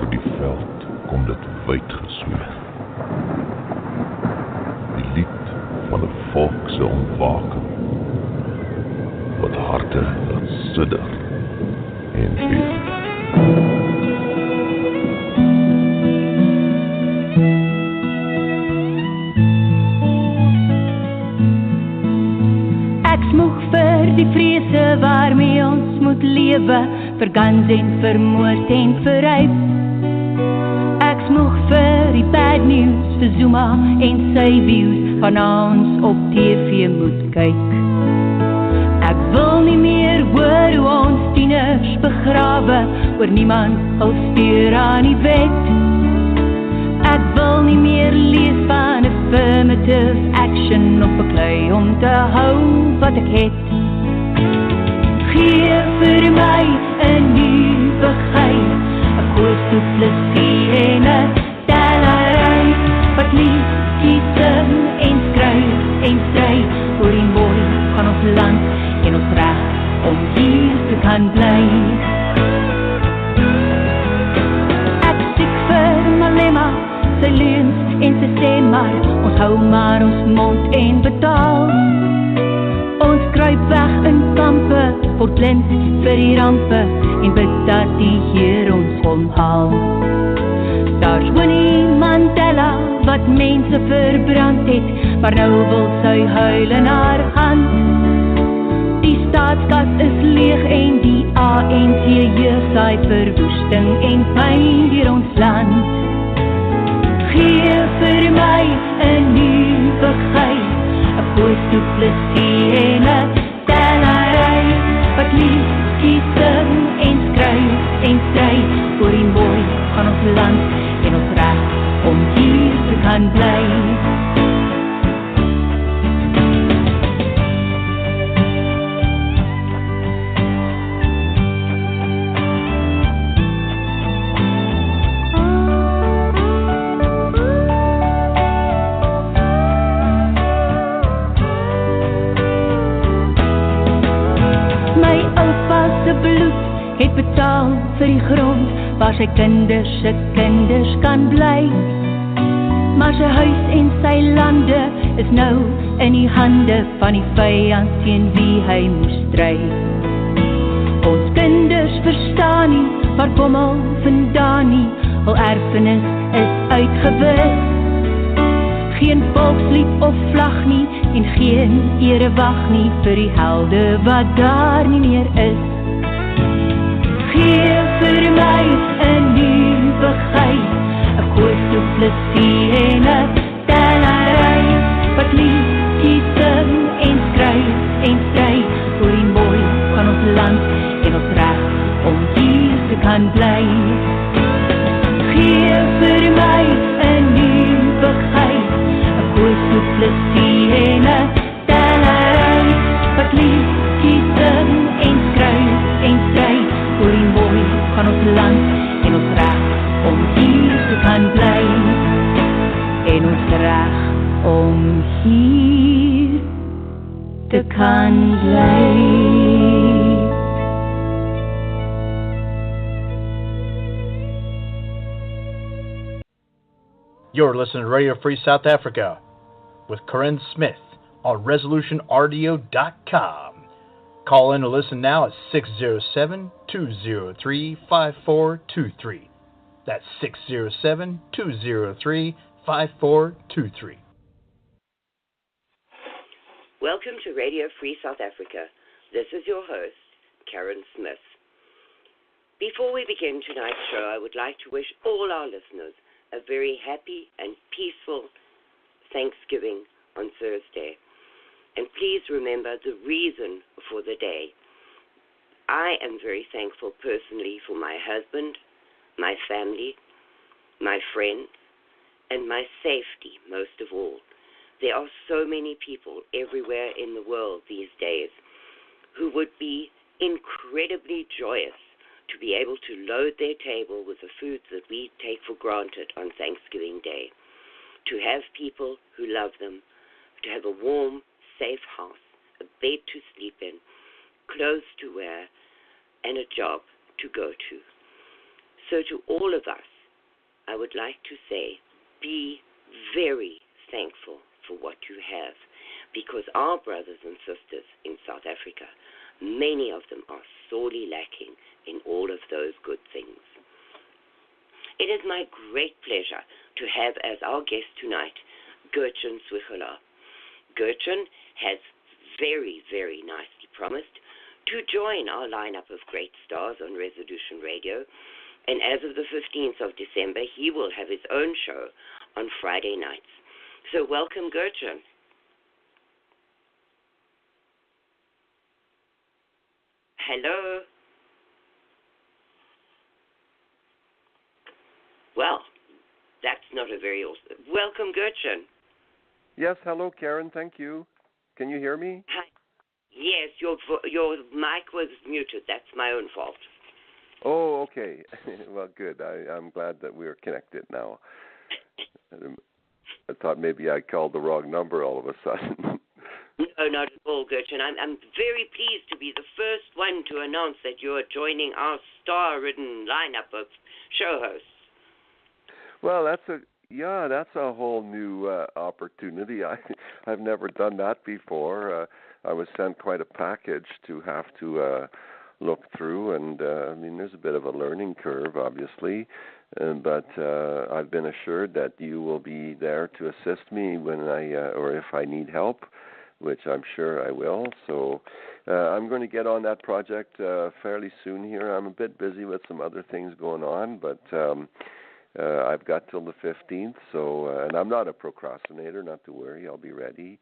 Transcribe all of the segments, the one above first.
Oor die veld kom dit wyd gesweef. Die lied van 'n volk se ontwaking, wat harte laat sidder en beef. Ek smoeg vir die vrese waarmee ons moet lewe, vir guns en vir moord en vir ryp. Ek smoeg vir die bad news, vir Zuma en sy views, van ons op TV moet kyk. Ek wil nie meer hoor hoe ons tieners begrawe, oor niemand hul steur aan die wet. Ek wil nie meer lees van affirmative action op 'n klei om te hou wat ek het. Gee vir my 'n nuwe geit, 'n koers toe plesie en 'n tellery, wat lief kiesem en skryf en stry vir die mooi van ons land en ons reg om hier te kan bly. Ek stiek vir Malema, sy leuns en sy sê maar, ons hou maar ons mond en betaal. Ons kruip weg in kampe, word blind vir die rampe, en bid dat die Heer ons omhaal. Daar's Winnie Mandela, wat mense verbrand het, maar nou wil sy huil in haar hand. Die staatskas is leeg en die ANC jeug saai verwoesting en pyn deur ons land. Gee vir my 'n nuwe geit, 'n koers toe plesie en 'n tellery, wat lief kiesem en skryf en stry vir die mooi van ons land en ons reg om hier te kan bly. Het betaal vir die grond waar sy kinders kan bly. Maar sy huis en sy lande is nou in die hande van die vyand teen wie hy moes stry. Ons kinders verstaan nie, waar kom al vandaan nie, hul erfenis is uitgewis. Geen volkslied of vlag nie, en geen erewag nie vir die helde wat daar nie meer is. Gee vir my 'n nuwe geit, 'n koers toe plesie en 'n tellery, wat lief kiesem en skryf en stry vir die mooi van ons land en ons reg om hier te kan bly. Gee vir my 'n nuwe geit, 'n koers toe plesie en 'n tellery, wat lief kiesem en skryf en stry vir die mooi van ons land en ons reg om hier te kan bly. En ons reg om hier te kan bly. You're listening to Radio Free South Africa with Karin Smith on ResolutionRadio.com. Call in or listen now at 607-203-5423. That's 607-203-5423. Welcome to Radio Free South Africa. This is your host, Karin Smith. Before we begin tonight's show, I would like to wish all our listeners a very happy and peaceful Thanksgiving on Thursday. And please remember the reason for the day. I am very thankful personally for my husband, my family, my friends, and my safety most of all. There are so many people everywhere in the world these days who would be incredibly joyous to be able to load their table with the foods that we take for granted on Thanksgiving Day, to have people who love them, to have a warm, safe house, a bed to sleep in, clothes to wear, and a job to go to. So to all of us, I would like to say, be very thankful for what you have, because our brothers and sisters in South Africa, many of them are sorely lacking in all of those good things. It is my great pleasure to have as our guest tonight, Gertjan Zwiggelaar. Gertjan has very, very nicely promised to join our lineup of great stars on Resolution Radio, and as of the 15th of December, he will have his own show on Friday nights. So welcome, Gertjan. Hello. Well, that's not a very awesome. Welcome, Gertjan. Yes, hello, Karin. Thank you. Can you hear me? Hi. Yes, your mic was muted. That's my own fault. Oh, okay. Well, good. I'm glad that we're connected now. I thought maybe I called the wrong number all of a sudden. No, not at all, Gertjan. I'm very pleased to be the first one to announce that you're joining our star-ridden lineup of show hosts. Well, that's a whole new opportunity. I've never done that before. I was sent quite a package to have to look through, and I mean, there's a bit of a learning curve, obviously, but I've been assured that you will be there to assist me when or if I need help, which I'm sure I will. So I'm going to get on that project fairly soon here. I'm a bit busy with some other things going on, but I've got till the 15th, so and I'm not a procrastinator, not to worry, I'll be ready.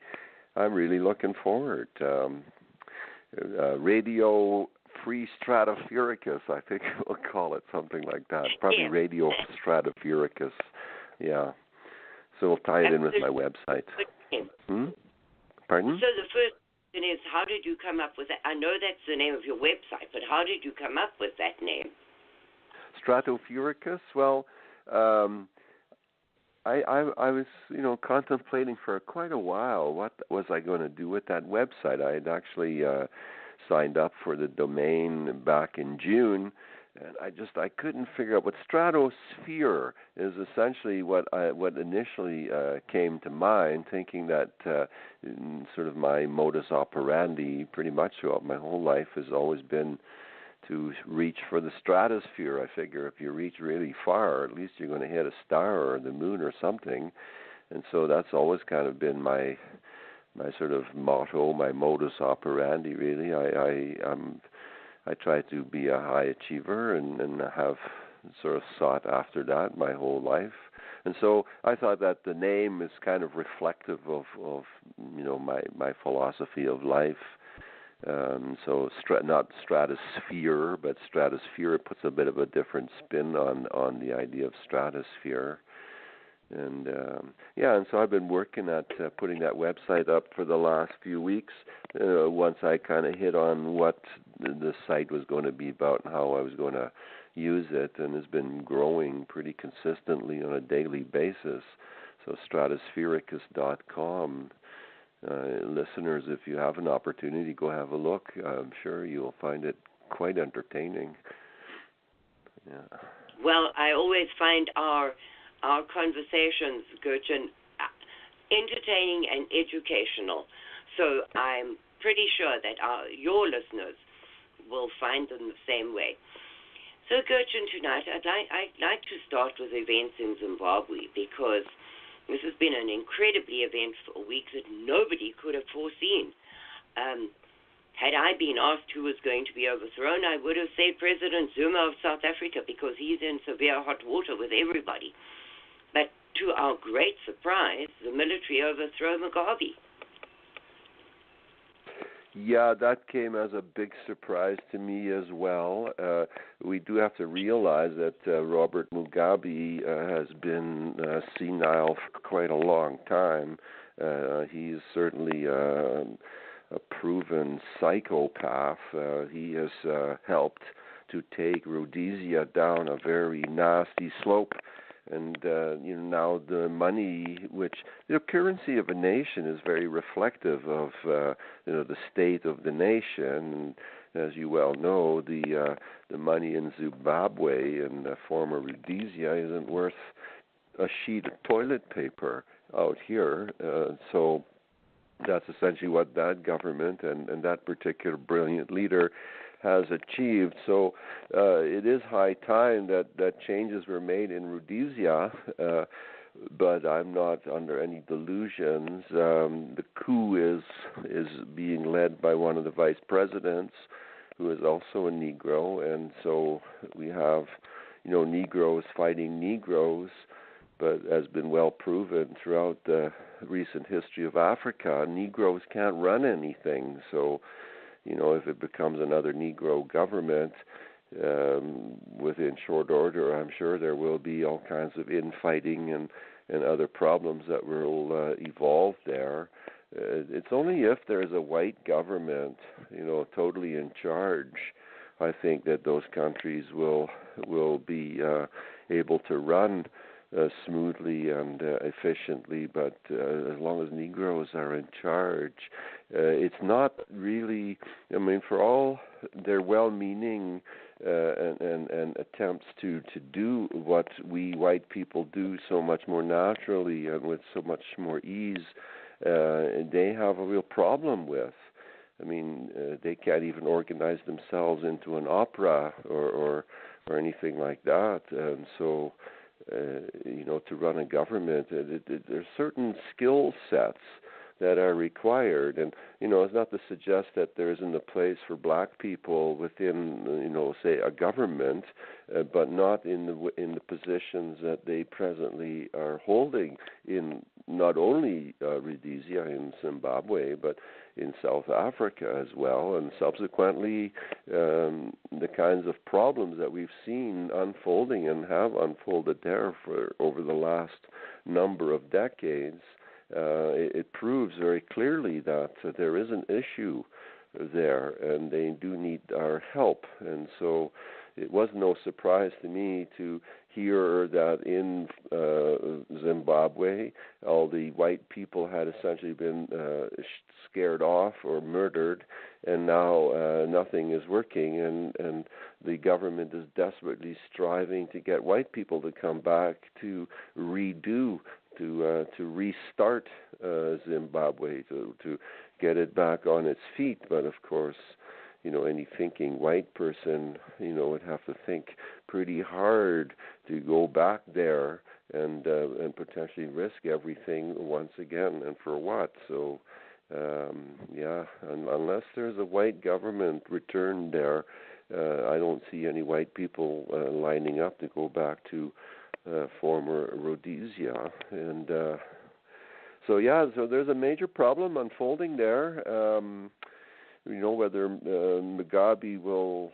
I'm really looking forward. Radio Free Stratosphyricus, I think we'll call it something like that. Probably Yeah. Radio Stratosphyricus, yeah. So we'll tie it in with my website. Pardon? So the first question is, how did you come up with that? I know that's the name of your website, but how did you come up with that name? Stratosphyricus? Well, I was, contemplating for quite a while what was I going to do with that website. I had actually signed up for the domain back in June, and I couldn't figure out what stratosphere is. Essentially what initially came to mind, thinking that sort of my modus operandi pretty much throughout my whole life has always been to reach for the stratosphere. I figure if you reach really far, at least you're going to hit a star or the moon or something. And so that's always kind of been my sort of motto, my modus operandi, really. I try to be a high achiever and have sort of sought after that my whole life. And so I thought that the name is kind of reflective of my philosophy of life. So not stratosphere, but stratosphere puts a bit of a different spin on the idea of stratosphere. And and so I've been working at putting that website up for the last few weeks. Once I kind of hit on what the site was going to be about and how I was going to use it, and has been growing pretty consistently on a daily basis. So stratosphyricus.com. Listeners, if you have an opportunity, go have a look. I'm sure you'll find it quite entertaining. Yeah. Well, I always find our conversations, Gertjan, entertaining and educational. So I'm pretty sure that your listeners will find them the same way. So, Gertjan, tonight I'd like to start with events in Zimbabwe, because this has been an incredibly eventful week that nobody could have foreseen. Had I been asked who was going to be overthrown, I would have said President Zuma of South Africa, because he's in severe hot water with everybody. But to our great surprise, the military overthrew Mugabe. Yeah, that came as a big surprise to me as well. We do have to realize that Robert Mugabe has been senile for quite a long time. He's certainly a proven psychopath. He has helped to take Rhodesia down a very nasty slope. And now the money, which the currency of a nation is very reflective of the state of the nation. as you well know, the money in Zimbabwe and former Rhodesia isn't worth a sheet of toilet paper out here. So that's essentially what that government and that particular brilliant leader has achieved. So it is high time that changes were made in Rhodesia, but I'm not under any delusions. The coup is being led by one of the vice presidents, who is also a Negro, and so we have, Negroes fighting Negroes. But as been well proven throughout the recent history of Africa, Negroes can't run anything. So, if it becomes another Negro government, within short order, I'm sure there will be all kinds of infighting and other problems that will evolve there. It's only if there's a white government, totally in charge, I think that those countries will be able to run smoothly and efficiently, but as long as Negroes are in charge, it's not really, for all their well-meaning and attempts to do what we white people do so much more naturally and with so much more ease, they have a real problem with. They can't even organize themselves into an opera or anything like that, and so to run a government, there's certain skill sets that are required, and it's not to suggest that there isn't a place for black people within, say, a government, but not in the positions that they presently are holding in not only Rhodesia and Zimbabwe, but in South Africa as well, and subsequently the kinds of problems that we've seen unfolding and have unfolded there for over the last number of decades. It proves very clearly that there is an issue there, and they do need our help. And so it was no surprise to me to hear that in Zimbabwe, all the white people had essentially been scared off or murdered, and now nothing is working, and the government is desperately striving to get white people to come back to redo, to restart Zimbabwe, to get it back on its feet. But of course, any thinking white person, would have to think pretty hard to go back there and potentially risk everything once again, and for what? So, unless there's a white government returned there, I don't see any white people lining up to go back to former Rhodesia. And so there's a major problem unfolding there. Whether Mugabe will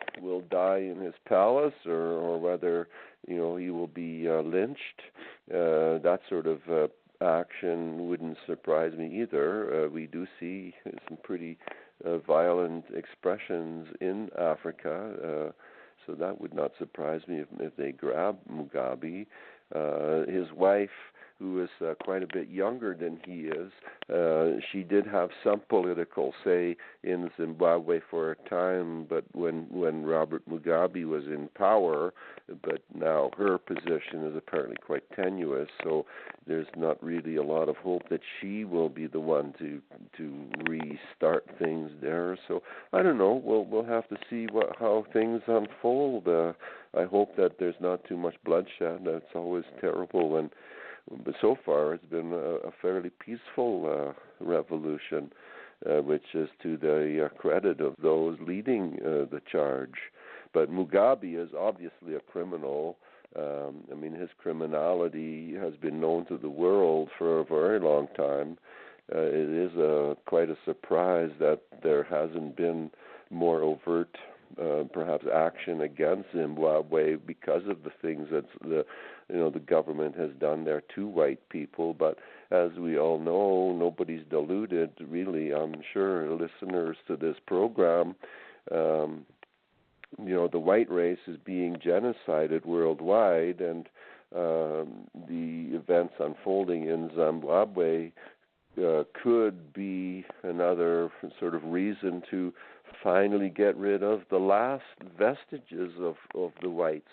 die in his palace or whether he will be lynched. That sort of action wouldn't surprise me either. We do see some pretty violent expressions in Africa, so that would not surprise me if they grab Mugabe. His wife, who is quite a bit younger than he is, she did have some political say in Zimbabwe for a time, but when Robert Mugabe was in power, but now her position is apparently quite tenuous, so there's not really a lot of hope that she will be the one to restart things there. So I don't know. We'll have to see how things unfold. I hope that there's not too much bloodshed. That's always terrible, but so far it's been a fairly peaceful revolution, which is to the credit of those leading the charge. But Mugabe is obviously a criminal. His criminality has been known to the world for a very long time. It is quite a surprise that there hasn't been more overt perhaps action against Zimbabwe because of the things that the government has done there to white people. But as we all know, nobody's deluded, really. I'm sure listeners to this program, the white race is being genocided worldwide, and the events unfolding in Zimbabwe could be another sort of reason to finally get rid of the last vestiges of the whites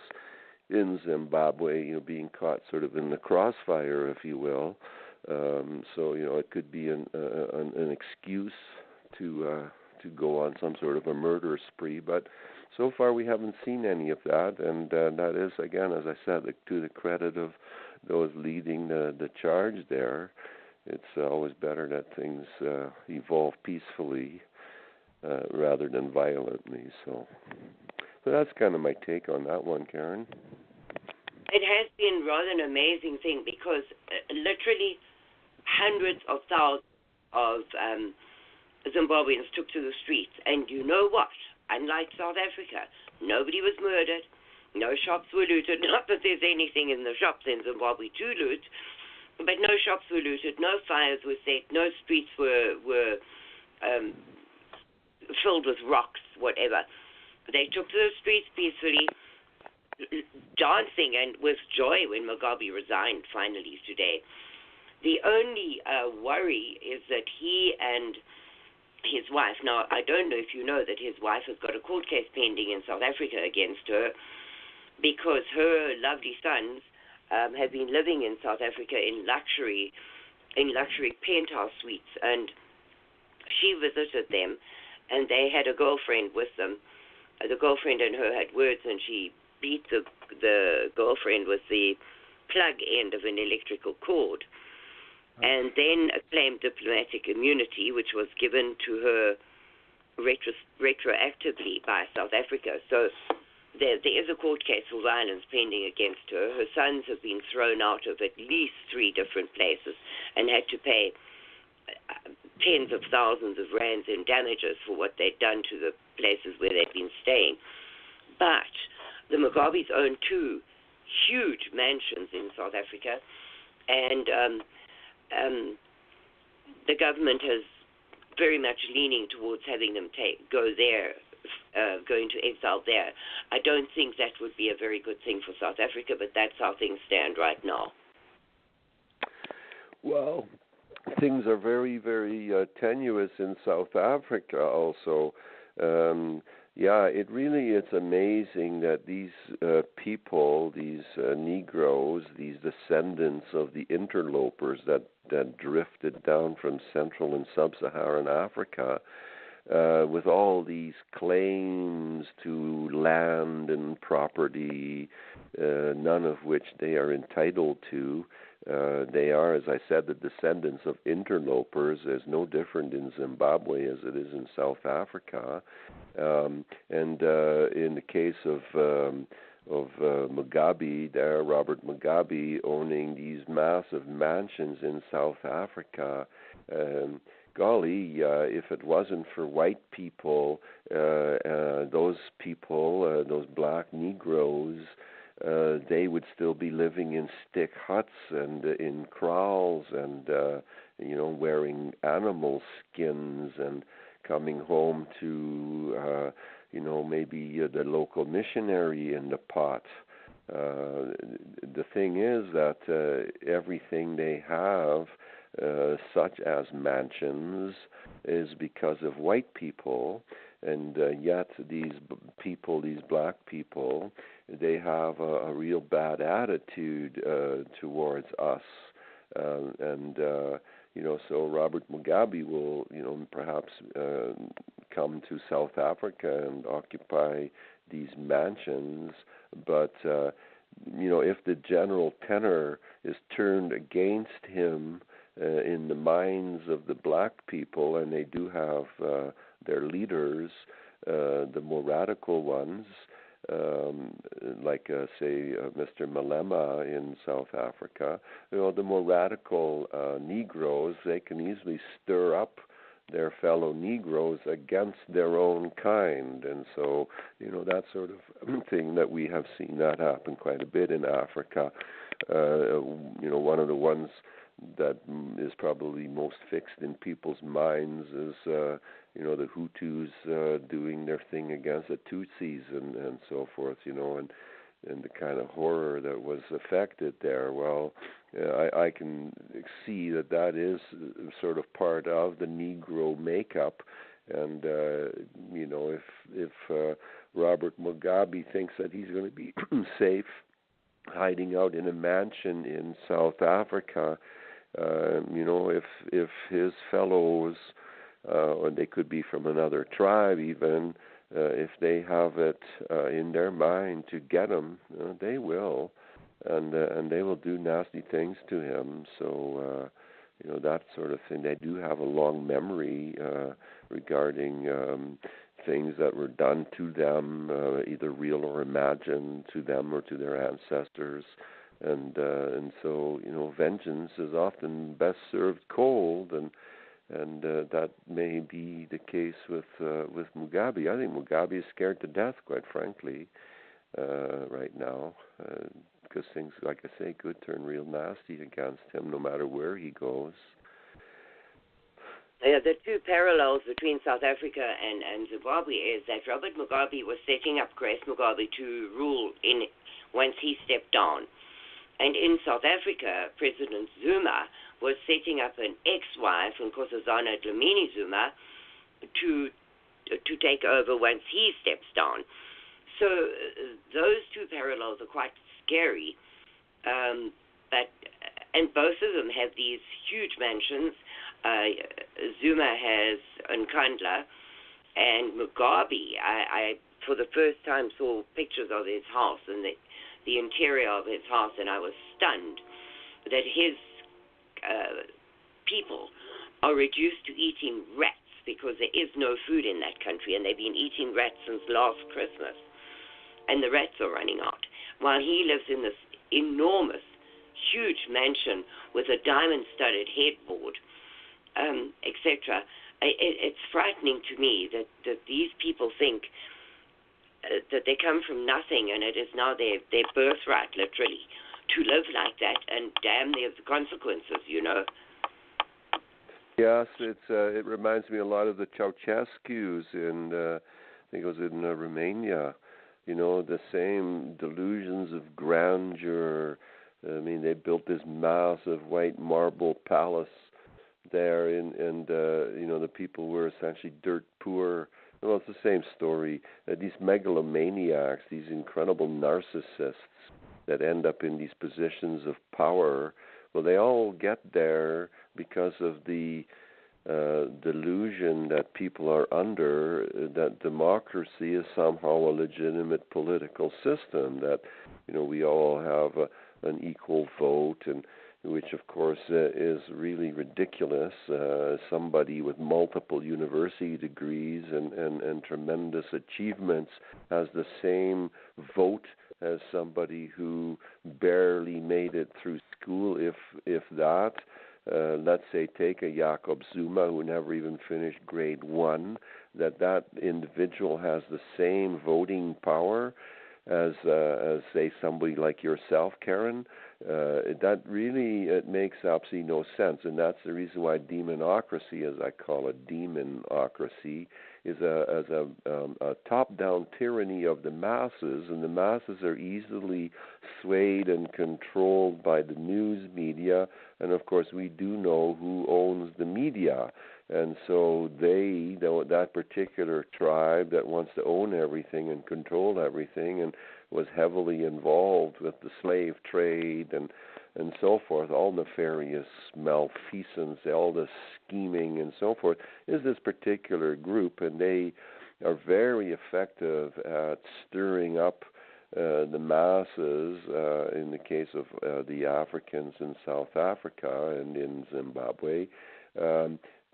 in Zimbabwe, being caught sort of in the crossfire, if you will. So it could be an excuse to go on some sort of a murder spree, but so far we haven't seen any of that, and that is, again, as I said, to the credit of those leading the charge there. It's always better that things evolve peacefully rather than violently. So that's kind of my take on that one, Karin. It has been rather an amazing thing because literally hundreds of thousands of Zimbabweans took to the streets. And you know what? Unlike South Africa, nobody was murdered. No shops were looted. Not that there's anything in the shops in Zimbabwe to loot, but no shops were looted. No fires were set. No streets were filled with rocks, whatever. They took to the streets peacefully, dancing and with joy when Mugabe resigned finally today. The only worry is that he and his wife, now I don't know if you know that his wife has got a court case pending in South Africa against her because her lovely sons have been living in South Africa in luxury penthouse suites, and she visited them and they had a girlfriend with them. The girlfriend and her had words, and she beat the girlfriend with the plug end of an electrical cord, and then claimed diplomatic immunity, which was given to her retroactively by South Africa. So there is a court case for violence pending against her. Her sons have been thrown out of at least 3 different places and had to pay tens of thousands of rands in damages for what they'd done to the places where they'd been staying. But the Mugabes own 2 huge mansions in South Africa, and the government is very much leaning towards having them go into exile there. I don't think that would be a very good thing for South Africa, but that's how things stand right now. Well, things are very, very tenuous in South Africa also. It really is amazing that these people, these Negroes, these descendants of the interlopers that drifted down from Central and Sub-Saharan Africa, with all these claims to land and property, none of which they are entitled to. They are, as I said, the descendants of interlopers. There's no different in Zimbabwe as it is in South Africa. And in the case of Mugabe, there, Robert Mugabe, owning these massive mansions in South Africa, golly, if it wasn't for white people, those black Negroes, they would still be living in stick huts and in kraals and, wearing animal skins and coming home to, maybe the local missionary in the pot. The thing is that everything they have, such as mansions, is because of white people, and yet these black people, they have a real bad attitude towards us, so Robert Mugabe will, perhaps come to South Africa and occupy these mansions, but if the general tenor is turned against him in the minds of the black people, and they do have their leaders, the more radical ones, like say Mr. Malema in South Africa, the more radical Negroes, they can easily stir up their fellow Negroes against their own kind, and so that sort of thing that we have seen that happen quite a bit in Africa. One of the ones that is probably most fixed in people's minds is the Hutus doing their thing against the Tutsis and so forth, and the kind of horror that was affected there. Well, I can see that is sort of part of the Negro makeup, And if Robert Mugabe thinks that he's going to be safe hiding out in a mansion in South Africa, if his fellows, or they could be from another tribe even, if they have it in their mind to get him, they will, and they will do nasty things to him. So that sort of thing. They do have a long memory regarding things that were done to them, either real or imagined, to them or to their ancestors, and so vengeance is often best served cold, and that may be the case with Mugabe. I think Mugabe is scared to death, quite frankly, right now, because things, like I say, could turn real nasty against him, no matter where he goes. Yeah, the two parallels between South Africa and Zimbabwe is that Robert Mugabe was setting up Grace Mugabe to rule once he stepped down. And in South Africa, President Zuma was setting up an ex-wife, Nkosazana Dlamini Zuma, to take over once he steps down. So those two parallels are quite scary. And both of them have these huge mansions. Zuma has Nkandla, and Mugabe, I for the first time saw pictures of his house and the interior of his house, and I was stunned that his people are reduced to eating rats because there is no food in that country, and they've been eating rats since last Christmas, and the rats are running out, while he lives in this enormous, huge mansion with a diamond-studded headboard, etc. It's frightening to me that these people think that they come from nothing, and it is now their birthright, literally, to live like that, and damn the consequences, Yes, it reminds me a lot of the Ceausescu's in, I think it was in Romania. The same delusions of grandeur. I mean, they built this massive white marble palace there, and the people were essentially dirt poor. Well, it's the same story. These megalomaniacs, these incredible narcissists that end up in these positions of power, well, they all get there because of the delusion that people are under, that democracy is somehow a legitimate political system, that we all have an equal vote, and which of course is really ridiculous. Somebody with multiple university degrees and tremendous achievements has the same vote as somebody who barely made it through school, if that. Let's say take a Jacob Zuma who never even finished grade 1, that individual has the same voting power as say somebody like yourself, Karin. That really, it makes absolutely no sense, and that's the reason why demonocracy, as I call it, demonocracy, is a top-down tyranny of the masses, and the masses are easily swayed and controlled by the news media, and of course we do know who owns the media. And so that particular tribe that wants to own everything and control everything and was heavily involved with the slave trade and so forth, all nefarious malfeasance, all the scheming and so forth, is this particular group, and they are very effective at stirring up the masses, in the case of the Africans in South Africa and in Zimbabwe.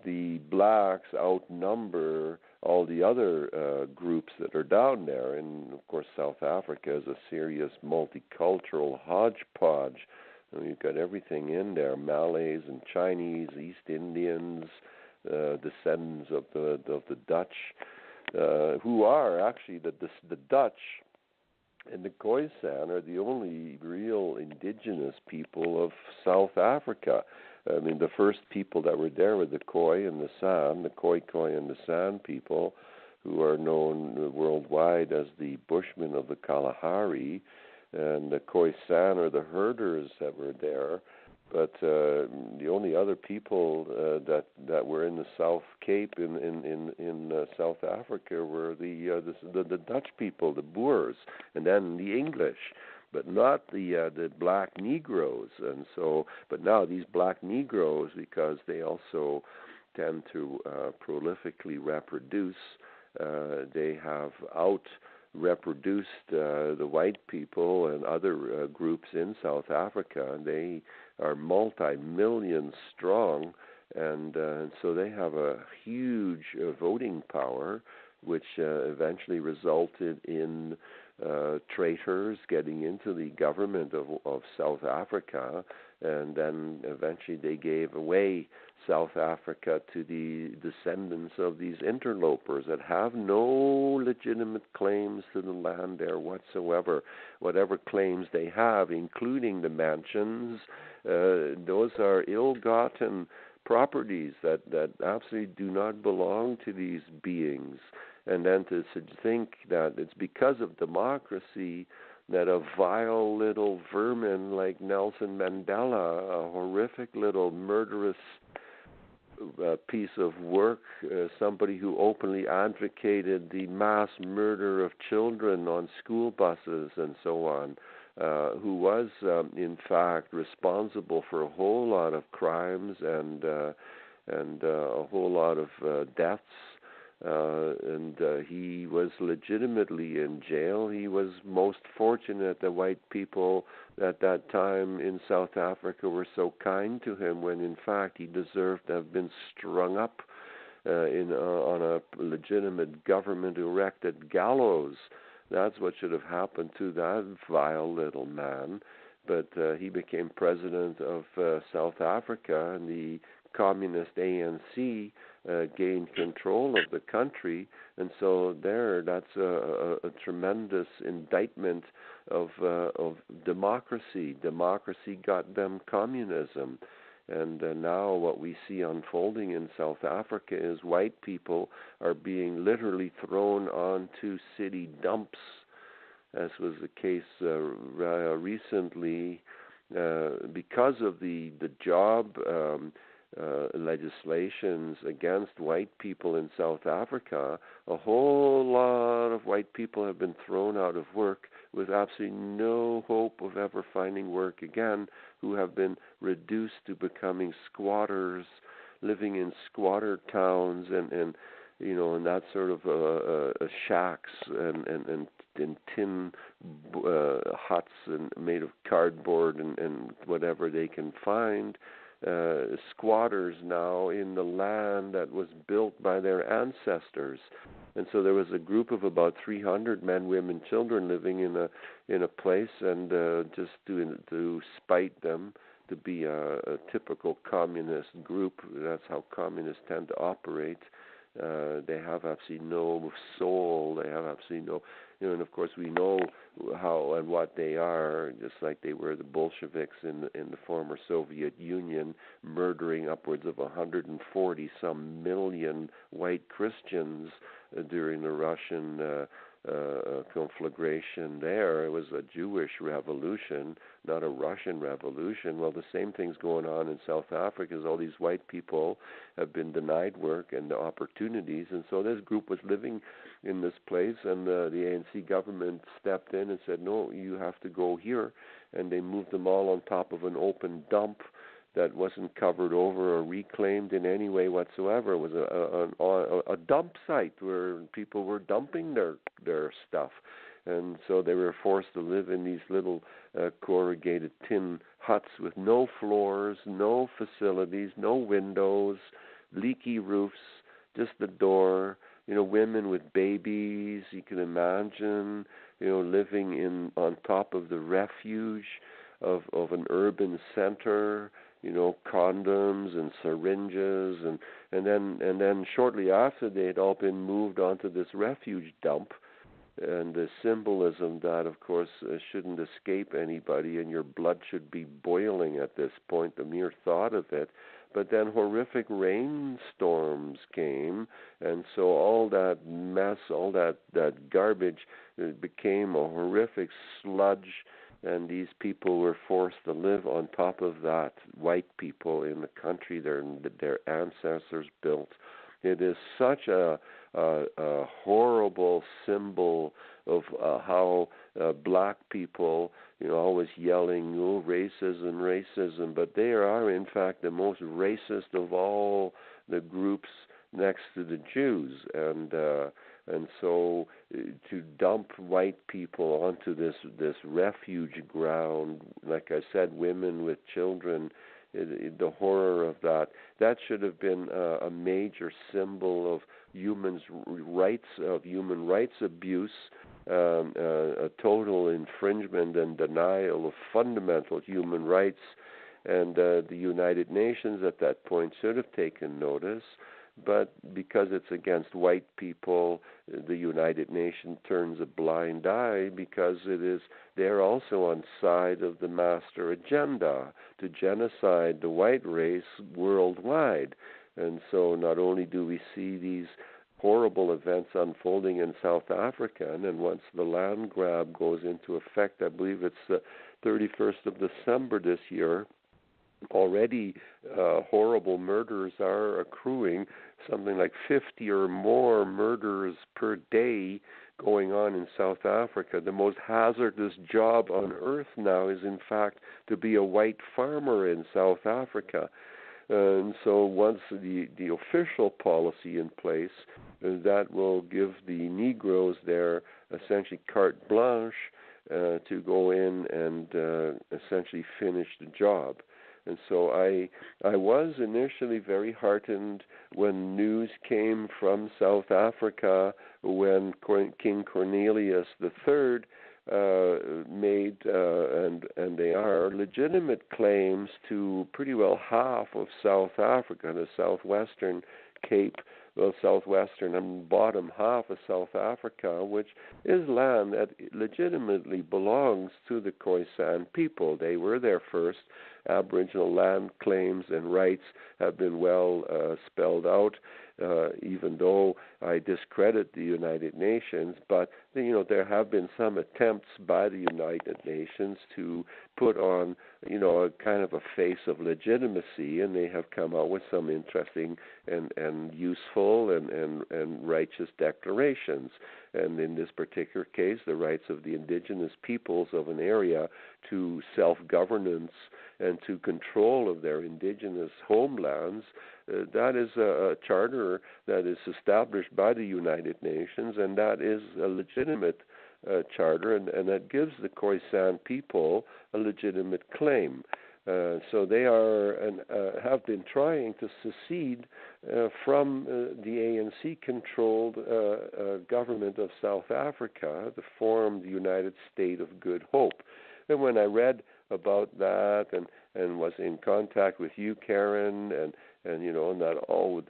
The blacks outnumber all the other groups that are down there. And, of course, South Africa is a serious multicultural hodgepodge. You've got everything in there, Malays and Chinese, East Indians, descendants of the Dutch, who are actually the Dutch and the Khoisan are the only real indigenous people of South Africa. I mean, the first people that were there were the Khoi and the San, the Khoi and the San people, who are known worldwide as the Bushmen of the Kalahari, and the Khoisan are the herders that were there. But the only other people that were in the South Cape in South Africa were the Dutch people, the Boers, and then the English, but not the black Negroes. And so, but now these black Negroes, because they also tend to prolifically reproduce, they have reproduced the white people and other groups in South Africa, and they are multi-million strong, and so they have a huge voting power, which eventually resulted in traitors getting into the government of South Africa, and then eventually they gave away South Africa to the descendants of these interlopers that have no legitimate claims to the land there whatsoever. Whatever claims they have, including the mansions, those are ill-gotten properties that absolutely do not belong to these beings. And then to think that it's because of democracy that a vile little vermin like Nelson Mandela, a horrific little murderous piece of work, somebody who openly advocated the mass murder of children on school buses and so on, who was in fact responsible for a whole lot of crimes and a whole lot of deaths. And he was legitimately in jail. He was most fortunate that white people at that time in South Africa were so kind to him, when in fact he deserved to have been strung up on a legitimate government-erected gallows. That's what should have happened to that vile little man. But he became president of South Africa, and the communist ANC gained control of the country, and so that's a tremendous indictment of democracy. Democracy got them communism, and now what we see unfolding in South Africa is white people are being literally thrown onto city dumps, as was the case recently, because of the job legislations against white people in South Africa. A whole lot of white people have been thrown out of work with absolutely no hope of ever finding work again, who have been reduced to becoming squatters, living in squatter towns and that sort of shacks and tin huts and made of cardboard and whatever they can find. Squatters now in the land that was built by their ancestors. And so there was a group of about 300 men, women, children living in a place, and just to spite them, to be a typical communist group. That's how communists tend to operate. They have absolutely no soul. They have absolutely no, and of course we know how and what they are, just like they were the Bolsheviks in the former Soviet Union, murdering upwards of 140 some million white Christians during the Russian conflagration there. It was a Jewish revolution, not a Russian revolution. Well, the same thing's going on in South Africa, as all these white people have been denied work and the opportunities, and so this group was living in this place, and the ANC government stepped in and said, no, you have to go here, and they moved them all on top of an open dump that wasn't covered over or reclaimed in any way whatsoever. It was a dump site where people were dumping their stuff. And so they were forced to live in these little corrugated tin huts with no floors, no facilities, no windows, leaky roofs, just the door. Women with babies, you can imagine, living on top of the refuge of an urban center, condoms and syringes, and then shortly after they had all been moved onto this refuge dump, and the symbolism that, of course, shouldn't escape anybody, and your blood should be boiling at this point, the mere thought of it. But then horrific rainstorms came, and so all that mess, all that garbage became a horrific sludge and these people were forced to live on top of that white people in the country their ancestors built. It is such a horrible symbol of how black people, always yelling, "Oh, racism, racism," but they are in fact the most racist of all the groups next to the Jews, and so to dump white people onto this refuge ground, like I said, women with children, the horror of that should have been a major symbol of human rights abuse, a total infringement and denial of fundamental human rights, and the United Nations at that point should have taken notice. But because it's against white people, the United Nations turns a blind eye because they're also on side of the master agenda to genocide the white race worldwide. And so not only do we see these horrible events unfolding in South Africa, and then once the land grab goes into effect, I believe it's the 31st of December this year, already horrible murders are accruing, something like 50 or more murders per day going on in South Africa. The most hazardous job on earth now is, in fact, to be a white farmer in South Africa. And so once the official policy in place, that will give the Negroes their essentially carte blanche to go in and essentially finish the job. And so I was initially very heartened when news came from South Africa when King Cornelius III made, and they are, legitimate claims to pretty well half of South Africa, the southwestern Cape, the southwestern and bottom half of South Africa, which is land that legitimately belongs to the Khoisan people. They were there first. Aboriginal land claims and rights have been well spelled out, even though I discredit the United Nations, but there have been some attempts by the United Nations to put on a kind of a face of legitimacy, and they have come out with some interesting and useful and righteous declarations. And in this particular case, the rights of the indigenous peoples of an area to self-governance and to control of their indigenous homelands, that is a charter that is established by the United Nations, and that is a legitimate charter, and that gives the Khoisan people a legitimate claim. So they are and have been trying to secede from the ANC-controlled government of South Africa to form the United State of Good Hope. And when I read about that and was in contact with you, Karin, and not all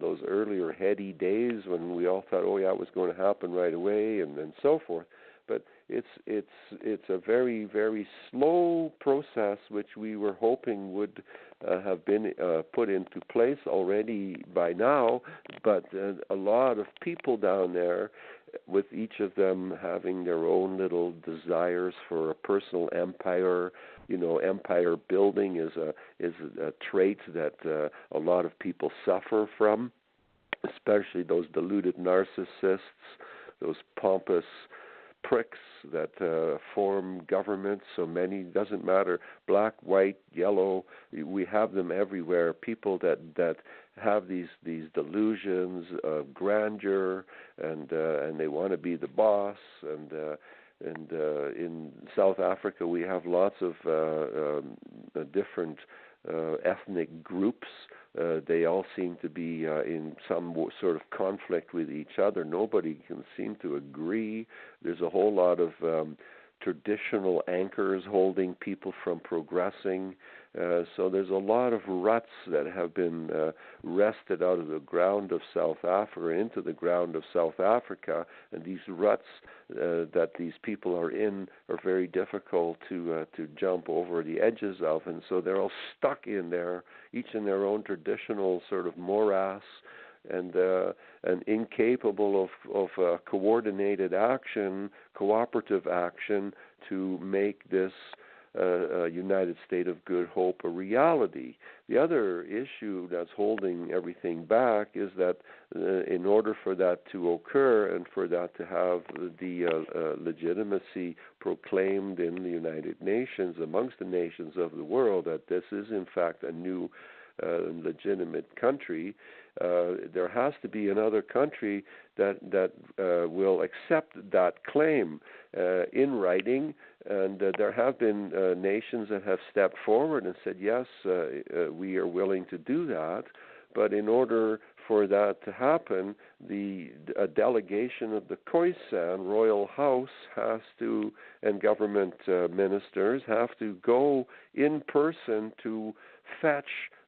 those earlier heady days when we all thought, oh yeah, it was going to happen right away, and so forth. But it's a very, very slow process, which we were hoping would have been put into place already by now. But a lot of people down there, with each of them having their own little desires for a personal empire. Empire building is a trait that a lot of people suffer from, especially those deluded narcissists, those pompous pricks that form governments. So many, doesn't matter, black, white, yellow, we have them everywhere. People that have these delusions of grandeur, and they want to be the boss. And in South Africa, we have lots of different ethnic groups. They all seem to be in some sort of conflict with each other. Nobody can seem to agree. There's a whole lot of traditional anchors holding people from progressing. So there's a lot of ruts that have been wrested out of the ground of South Africa, into the ground of South Africa, and these ruts that these people are in are very difficult to jump over the edges of, and so they're all stuck in there, each in their own traditional sort of morass, and incapable of coordinated action, cooperative action to make this United State of Good Hope a reality. The other issue that's holding everything back is that in order for that to occur and for that to have the legitimacy proclaimed in the United Nations, amongst the nations of the world, that this is in fact a new legitimate country, there has to be another country that will accept that claim in writing, and there have been nations that have stepped forward and said, yes, we are willing to do that, but in order for that to happen, a delegation of the Khoisan Royal House has to, and government ministers have to go in person to fetch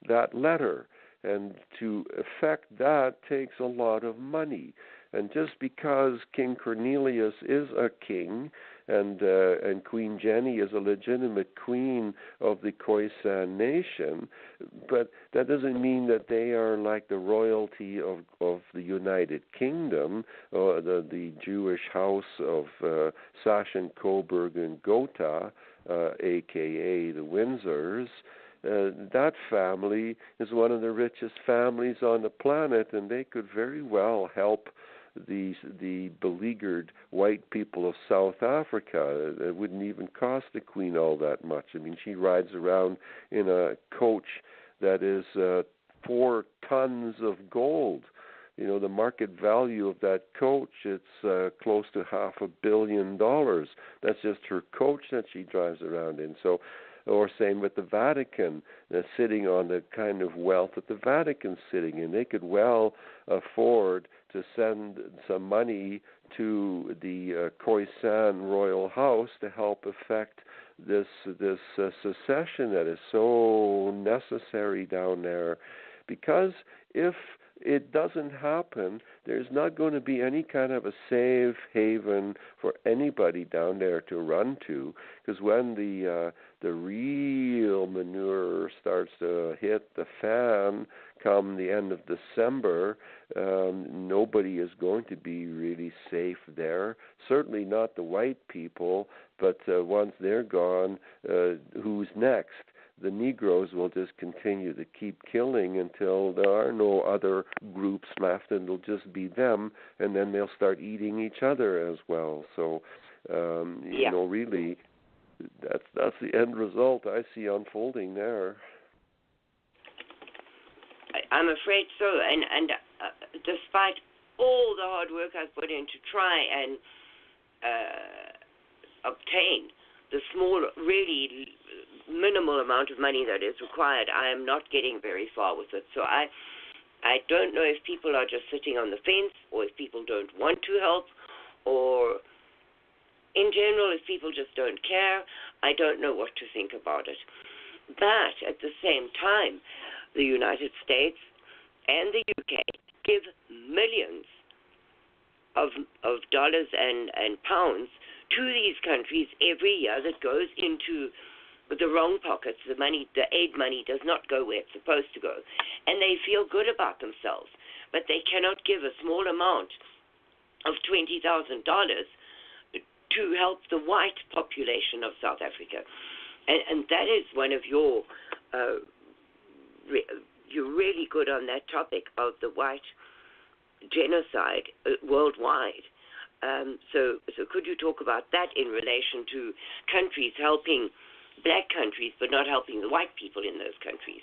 that letter. And to effect that takes a lot of money. And just because King Cornelius is a king and Queen Jenny is a legitimate queen of the Khoisan nation, but that doesn't mean that they are like the royalty of the United Kingdom, or the Jewish house of Sachsen, Coburg, and Gotha, a.k.a. the Windsors. That family is one of the richest families on the planet, and they could very well help the beleaguered white people of South Africa. It wouldn't even cost the Queen all that much. I mean, she rides around in a coach that is 4 tons of gold. You know, the market value of that coach, it's close to $500 million. That's just her coach that she drives around in. So, or same with the Vatican, sitting on the kind of wealth that the Vatican's sitting in. They could well afford to send some money to the Khoisan Royal House to help effect this secession that is so necessary down there. Because if it doesn't happen, there's not going to be any kind of a safe haven for anybody down there to run to, because when the real manure starts to hit the fan come the end of December, nobody is going to be really safe there. Certainly not the white people, but once they're gone, who's next? The Negroes will just continue to keep killing until there are no other groups left, and it'll just be them, and then they'll start eating each other as well. So, you know, really, that's the end result I see unfolding there. I'm afraid so, and despite all the hard work I've put in to try and obtain the small, really minimal amount of money that is required, I am not getting very far with it. So I don't know if people are just sitting on the fence, or if people don't want to help, or in general, if people just don't care. I don't know what to think about it. But at the same time, the United States and the UK give millions of dollars and pounds to these countries every year that goes into the wrong pockets. The aid money does not go where it's supposed to go. And they feel good about themselves. But they cannot give a small amount of $20,000 to help the white population of South Africa. And that is one of your, you're really good on that topic of the white genocide worldwide. So could you talk about that in relation to countries helping black countries but not helping the white people in those countries?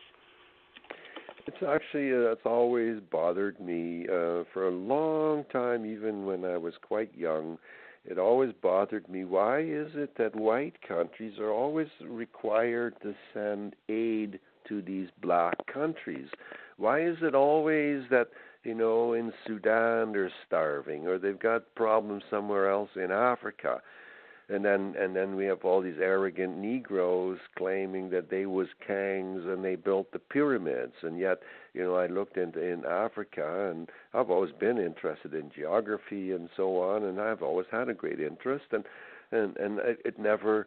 It's actually, that's always bothered me for a long time, even when I was quite young. It always bothered me. Why is it that white countries are always required to send aid to these black countries? Why is it always that, you know, in Sudan they're starving, or they've got problems somewhere else in Africa? And then we have all these arrogant Negroes claiming that they was kings and they built the pyramids. And yet, you know, I looked in Africa, and I've always been interested in geography and so on, and I've always had a great interest. And it never,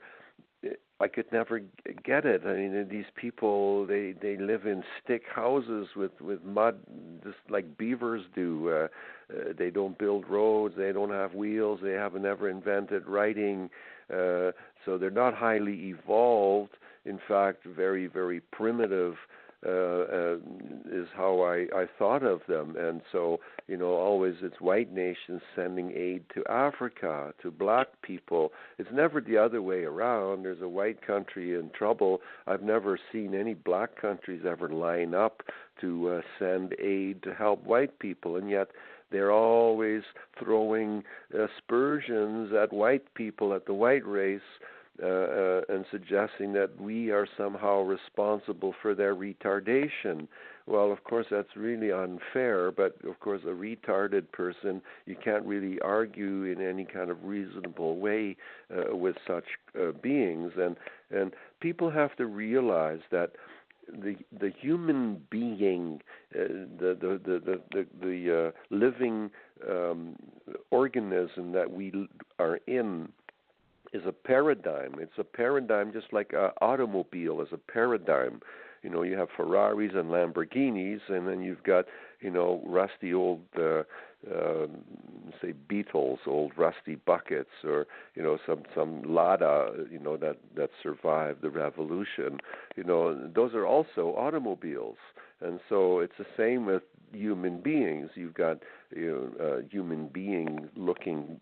I could never get it. I mean, these people, they live in stick houses with mud, just like beavers do. They don't build roads. They don't have wheels. They haven't ever invented writing. So they're not highly evolved. In fact, very, very primitive is how I thought of them. And so, always it's white nations sending aid to Africa, to black people. It's never the other way around. There's a white country in trouble. I've never seen any black countries ever line up to send aid to help white people, and yet they're always throwing aspersions at white people, at the white race, and suggesting that we are somehow responsible for their retardation. Well, of course, that's really unfair, but of course, a retarded person, you can't really argue in any kind of reasonable way with such beings. And people have to realize that the human being, the living organism that we are in, is a paradigm. It's a paradigm just like an automobile is a paradigm. You have Ferraris and Lamborghinis, and then you've got, rusty old, say Beetles, old rusty buckets, or, some Lada, that survived the revolution. Those are also automobiles. And so it's the same with human beings. You've got human being-looking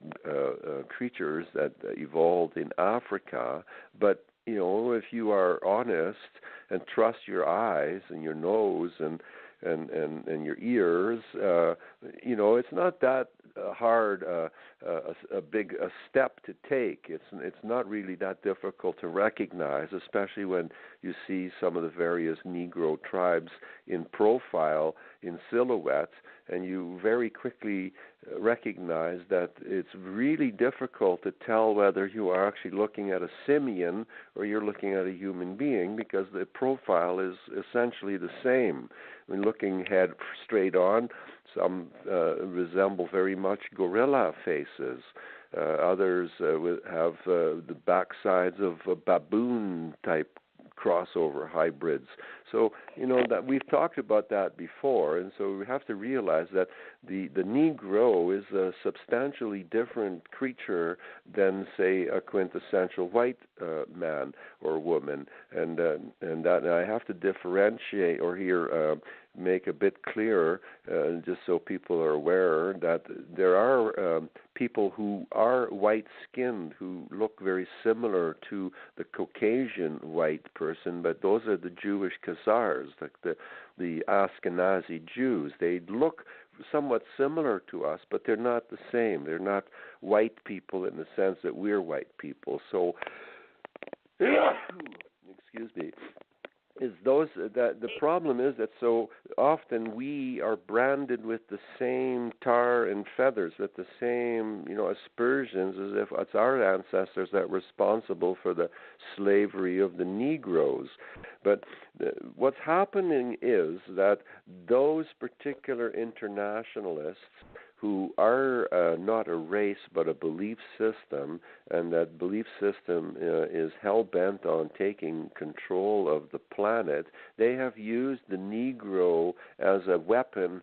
creatures that evolved in Africa, but if you are honest and trust your eyes and your nose and your ears, it's not that hard a big step to take. It's not really that difficult to recognize, especially when you see some of the various Negro tribes in profile, in silhouette, and you very quickly recognize that it's really difficult to tell whether you are actually looking at a simian or you're looking at a human being, because the profile is essentially the same. I mean, looking head straight on, some resemble very much gorilla faces. Others have the backsides of baboon-type crossover hybrids. So, that we've talked about that before, and so we have to realize that the Negro is a substantially different creature than, say, a quintessential white man or woman, and that I have to differentiate or here make a bit clearer, just so people are aware, that there are people who are white-skinned who look very similar to the Caucasian white person, but those are the Jewish Khazars, like the Ashkenazi Jews. They look somewhat similar to us, but they're not the same. They're not white people in the sense that we're white people. So, excuse me. The problem is that so often we are branded with the same tar and feathers, with the same aspersions, as if it's our ancestors that were responsible for the slavery of the Negroes. But what's happening is that those particular internationalists who are not a race but a belief system, and that belief system is hell-bent on taking control of the planet, they have used the Negro as a weapon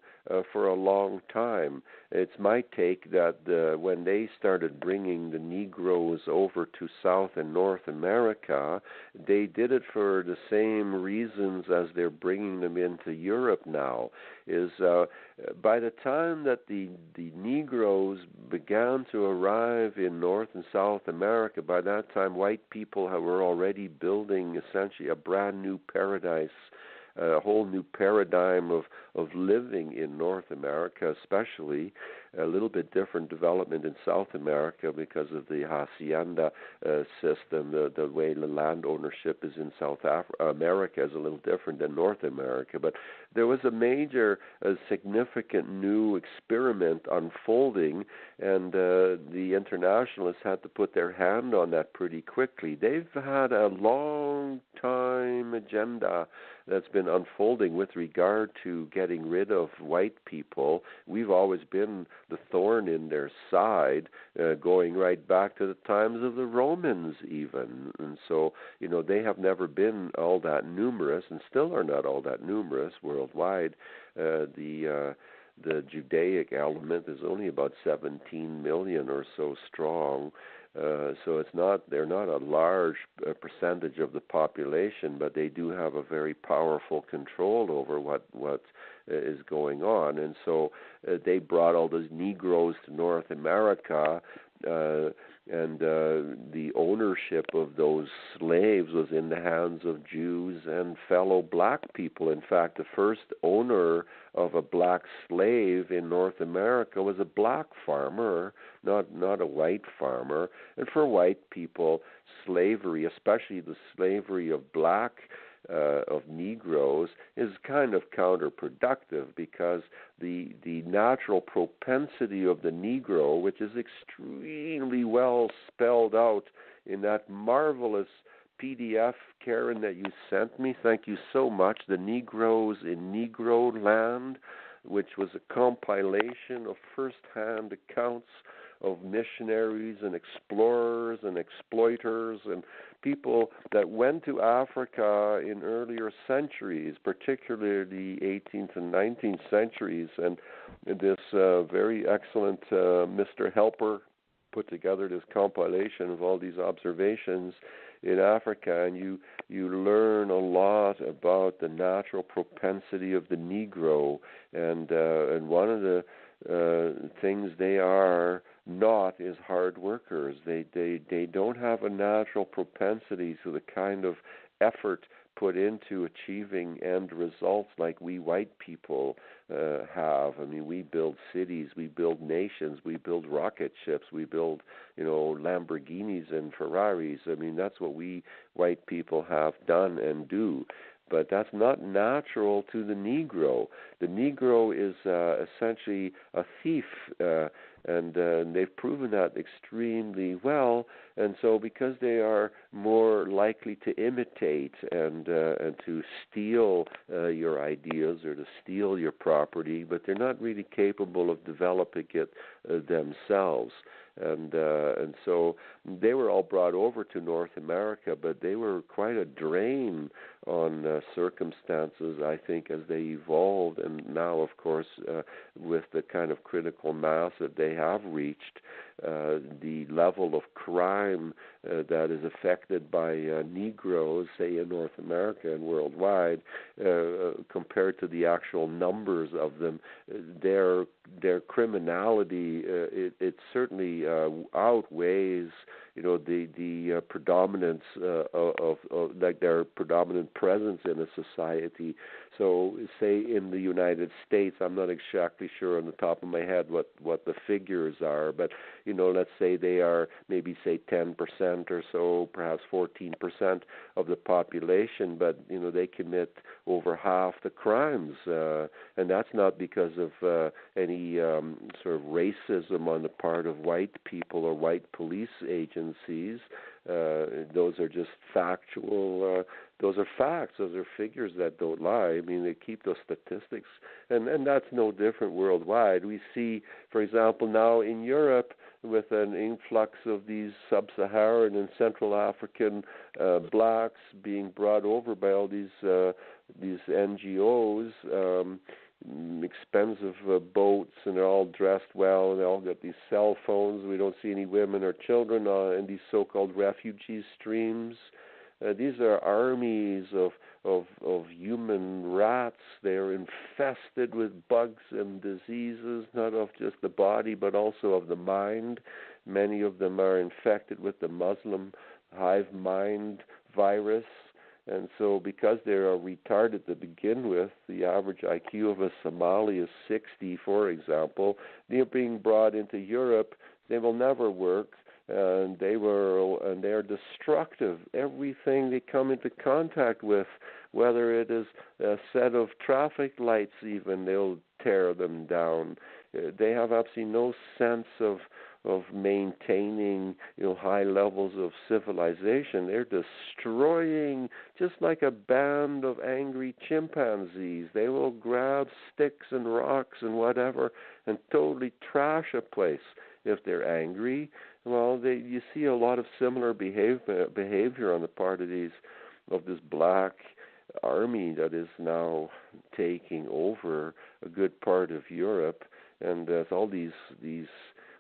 for a long time. It's my take that when they started bringing the Negroes over to South and North America, they did it for the same reasons as they're bringing them into Europe now, is by the time that the Negroes began to arrive in North and South America, by that time white people were already building essentially a brand new paradise, a whole new paradigm of living in North America, especially a little bit different development in South America because of the hacienda system. The way the land ownership is in South America is a little different than North America. But there was a major, significant new experiment unfolding, and the internationalists had to put their hand on that pretty quickly. They've had a long time agenda that's been unfolding with regard to getting rid of white people. We've always been the thorn in their side, going right back to the times of the Romans even. And so, they have never been all that numerous and still are not all that numerous worldwide. The Judaic element is only about 17 million or so strong. So they're not a large percentage of the population, but they do have a very powerful control over what is going on. And so they brought all those Negroes to North America, and the ownership of those slaves was in the hands of Jews and fellow black people. In fact, the first owner of a black slave in North America was a black farmer, not a white farmer. And for white people, slavery, especially the slavery of of Negroes, is kind of counterproductive, because the natural propensity of the Negro, which is extremely well spelled out in that marvelous PDF, Karin, that you sent me. Thank you so much. The Negroes in Negro Land, which was a compilation of first-hand accounts of missionaries and explorers and exploiters and people that went to Africa in earlier centuries, particularly the 18th and 19th centuries. And this very excellent Mr. Helper put together this compilation of all these observations in Africa, and you learn a lot about the natural propensity of the Negro, and one of the things they are not is hard workers. They don't have a natural propensity to the kind of effort put into achieving end results like we white people have. I mean, we build cities, we build nations, we build rocket ships, we build, Lamborghinis and Ferraris. I mean, that's what we white people have done and do. But that's not natural to the Negro. The Negro is essentially a thief, and they've proven that extremely well. And so, because they are more likely to imitate and to steal your ideas or to steal your property, but they're not really capable of developing it themselves. And so they were all brought over to North America, but they were quite a drain on circumstances, I think, as they evolved. And now, of course, with the kind of critical mass that they have reached, the level of crime that is affected by Negroes, say in North America and worldwide, compared to the actual numbers of them, their criminality, it certainly outweighs, the predominance of like their predominant presence in a society. So, say in the United States, I'm not exactly sure on the top of my head what the figures are, but let's say they are maybe 10% or so, perhaps 14% of the population, but they commit over half the crimes, and that's not because of any sort of racism on the part of white people or white police agencies. Those are just factual. Those are facts. Those are figures that don't lie. I mean, they keep those statistics, and that's no different worldwide. We see, for example, now in Europe, with an influx of these sub-Saharan and Central African blacks being brought over by all these NGOs, expensive boats, and they're all dressed well, and they all got these cell phones. We don't see any women or children in these so-called refugee streams. These are armies of human rats. They're infested with bugs and diseases, not of just the body, but also of the mind. Many of them are infected with the Muslim hive mind virus. And so, because they are retarded to begin with, the average IQ of a Somali is 60, for example. They're being brought into Europe. They will never work. And they are destructive. Everything they come into contact with, whether it is a set of traffic lights even, they'll tear them down. They have absolutely no sense of maintaining, high levels of civilization. They're destroying, just like a band of angry chimpanzees. They will grab sticks and rocks and whatever and totally trash a place if they're angry. Well, you see a lot of similar behavior on the part of this black army that is now taking over a good part of Europe, and there's all these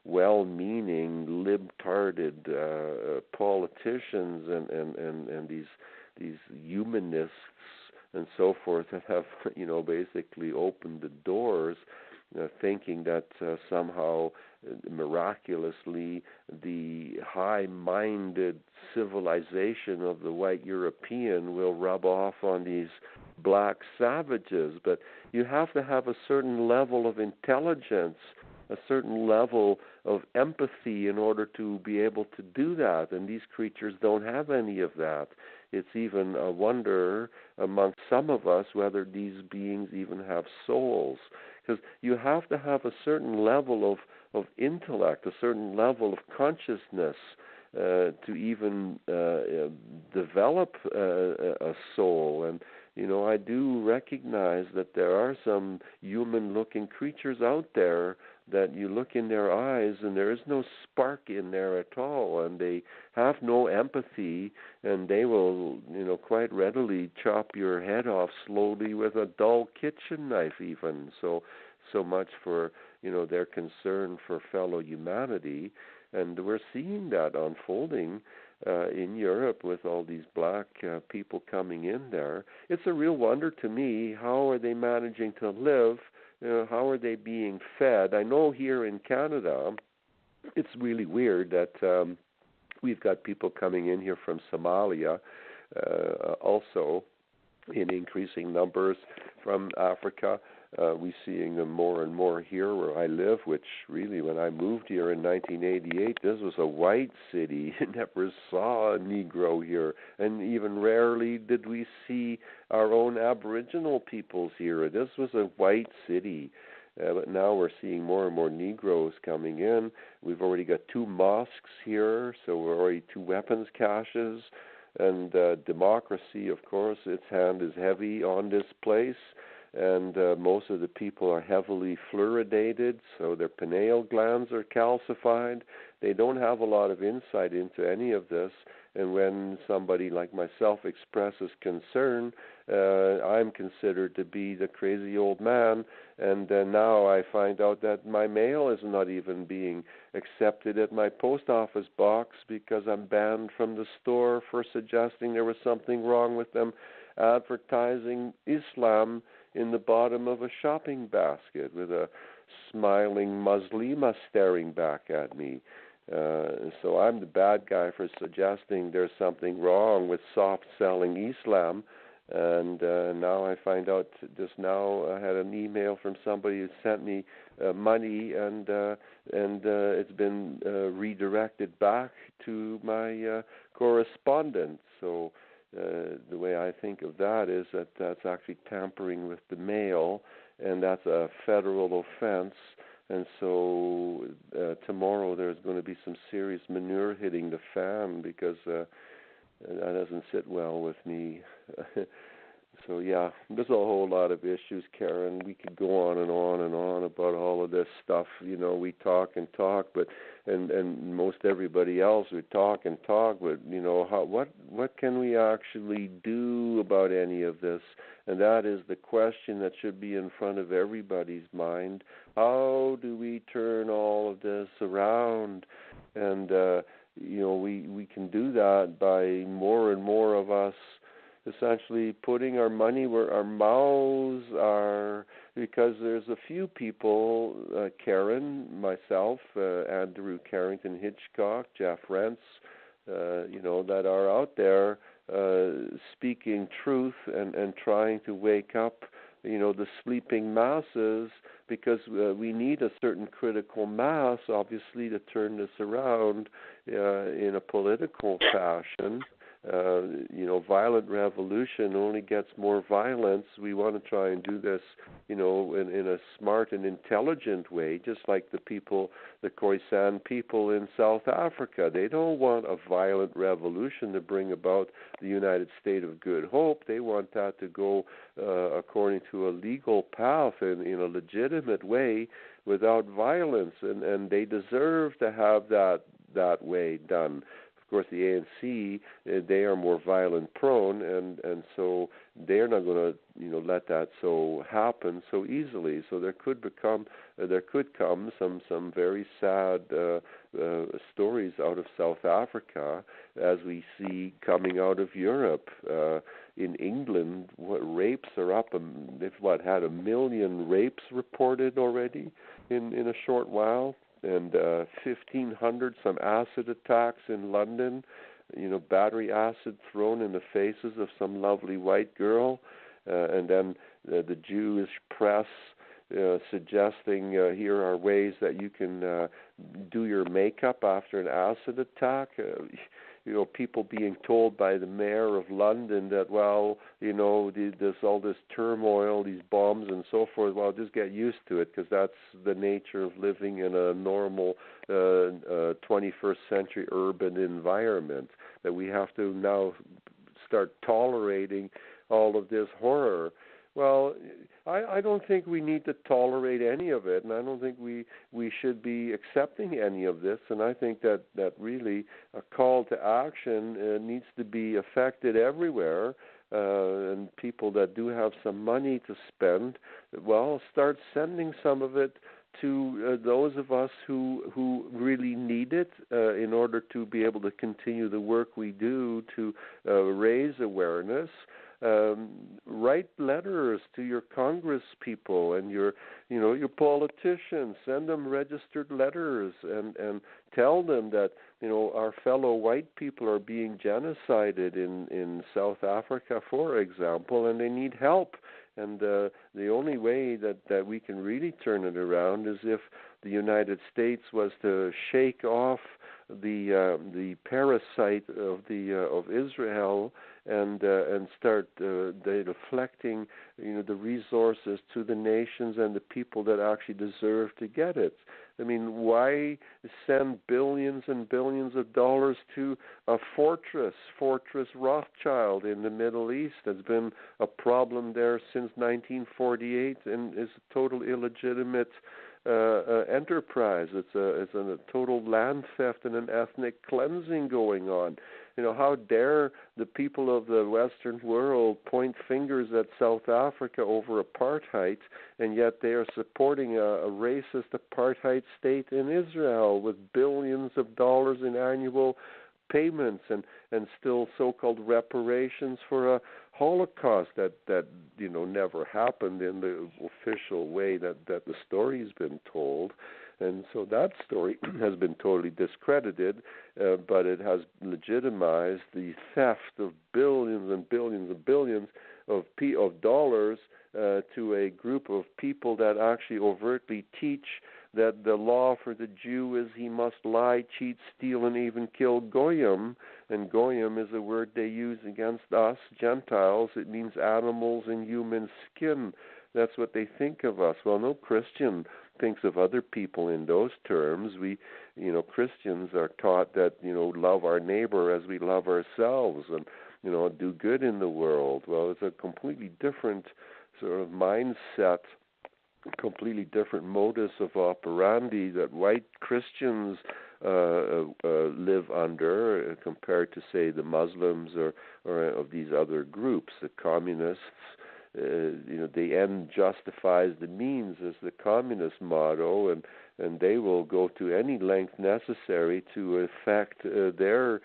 well-meaning, libtarded politicians and these humanists and so forth that have basically opened the doors, thinking that somehow miraculously the high-minded civilization of the white European will rub off on these black savages. But you have to have a certain level of intelligence, a certain level of empathy in order to be able to do that, and these creatures don't have any of that. It's even a wonder among some of us whether these beings even have souls, because you have to have a certain level of intellect, a certain level of consciousness to even develop a soul. And I do recognize that there are some human-looking creatures out there that you look in their eyes and there is no spark in there at all, and they have no empathy, and they will, quite readily chop your head off slowly with a dull kitchen knife even. So much for, their concern for fellow humanity. And we're seeing that unfolding in Europe with all these black people coming in there. It's a real wonder to me, how are they managing to live? How are they being fed? I know here in Canada, it's really weird that we've got people coming in here from Somalia, also in increasing numbers from Africa. We're seeing them more and more here where I live, which really, when I moved here in 1988, this was a white city. You never saw a Negro here, and even rarely did we see our own Aboriginal peoples here. This was a white city, but now we're seeing more and more Negroes coming in. We've already got 2 mosques here, so we're already 2 weapons caches, and democracy, of course, its hand is heavy on this place. And most of the people are heavily fluoridated, so their pineal glands are calcified. They don't have a lot of insight into any of this. And when somebody like myself expresses concern, I'm considered to be the crazy old man. And now I find out that my mail is not even being accepted at my post office box because I'm banned from the store for suggesting there was something wrong with them advertising Islam in the bottom of a shopping basket with a smiling Muslima staring back at me. So I'm the bad guy for suggesting there's something wrong with soft-selling Islam. And now I find out just now I had an email from somebody who sent me money, and it's been redirected back to my correspondent. So the way I think of that is that that's actually tampering with the mail, and that's a federal offense. And so tomorrow there's going to be some serious manure hitting the fan because that doesn't sit well with me. So yeah, there's a whole lot of issues, Karin. We could go on and on and on about all of this stuff. We talk and talk, but and most everybody else would talk and talk, but what can we actually do about any of this? And that is the question that should be in front of everybody's mind. How do we turn all of this around? And we can do that by more and more of us essentially putting our money where our mouths are, because there's a few people, Karin, myself, Andrew Carrington Hitchcock, Jeff Rentz, that are out there speaking truth and trying to wake up, the sleeping masses, because we need a certain critical mass, obviously, to turn this around in a political fashion. Violent revolution only gets more violence. We want to try and do this, in a smart and intelligent way, just like the Khoisan people in South Africa. They don't want a violent revolution to bring about the United State of Good Hope. They want that to go according to a legal path and in a legitimate way without violence, and they deserve to have that way done. Of course, the ANC, they are more violent prone, and so they're not going to let that so happen so easily. So there could come some very sad stories out of South Africa, as we see coming out of Europe. In England, rapes are up. They've had 1 million rapes reported already in a short while. And 1,500 some acid attacks in London, battery acid thrown in the faces of some lovely white girl, and then the Jewish press suggesting here are ways that you can do your makeup after an acid attack. People being told by the mayor of London that, there's all this turmoil, these bombs and so forth, just get used to it, because that's the nature of living in a normal 21st century urban environment, that we have to now start tolerating all of this horror. Well, I don't think we need to tolerate any of it, and I don't think we should be accepting any of this. And I think that really a call to action needs to be affected everywhere, and people that do have some money to spend, start sending some of it to those of us who really need it in order to be able to continue the work we do to raise awareness. Write letters to your Congress people and your politicians. Send them registered letters and tell them that our fellow white people are being genocided in South Africa, for example, and they need help. And the only way that we can really turn it around is if the United States was to shake off the parasite of Israel and start deflecting the resources to the nations and the people that actually deserve to get it. I mean, why send billions and billions of dollars to a Fortress Rothschild in the Middle East that's been a problem there since 1948 and is a total illegitimate enterprise? It's a total land theft and an ethnic cleansing going on. How dare the people of the Western world point fingers at South Africa over apartheid, and yet they are supporting a racist apartheid state in Israel with billions of dollars in annual payments and still so-called reparations for a Holocaust that never happened in the official way that the story's been told. And so that story has been totally discredited, but it has legitimized the theft of billions and billions and billions of dollars to a group of people that actually overtly teach that the law for the Jew is he must lie, cheat, steal, and even kill goyim. And goyim is a word they use against us, Gentiles. It means animals in human skin. That's what they think of us. Well, no Christian thinks of other people in those terms. Christians are taught that, love our neighbor as we love ourselves and, do good in the world. Well, it's a completely different sort of mindset, completely different modus of operandi that white Christians live under compared to, say, the Muslims or of these other groups, the communists. The end justifies the means is the communist motto, and they will go to any length necessary to effect their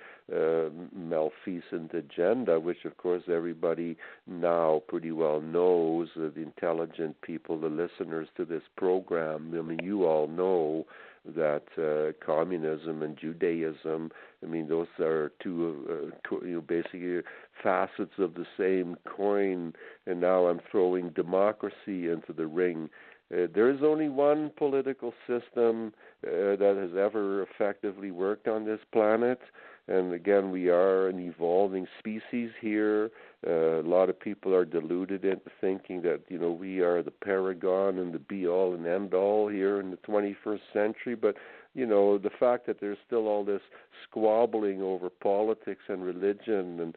malfeasant agenda, which of course everybody now pretty well knows, the intelligent people, the listeners to this program. I mean, you all know that communism and Judaism, those are two, basically facets of the same coin, and now I'm throwing democracy into the ring. There is only one political system that has ever effectively worked on this planet, And again, we are an evolving species here. A lot of people are deluded into thinking that, we are the paragon and the be-all and end-all here in the 21st century. But, the fact that there's still all this squabbling over politics and religion and,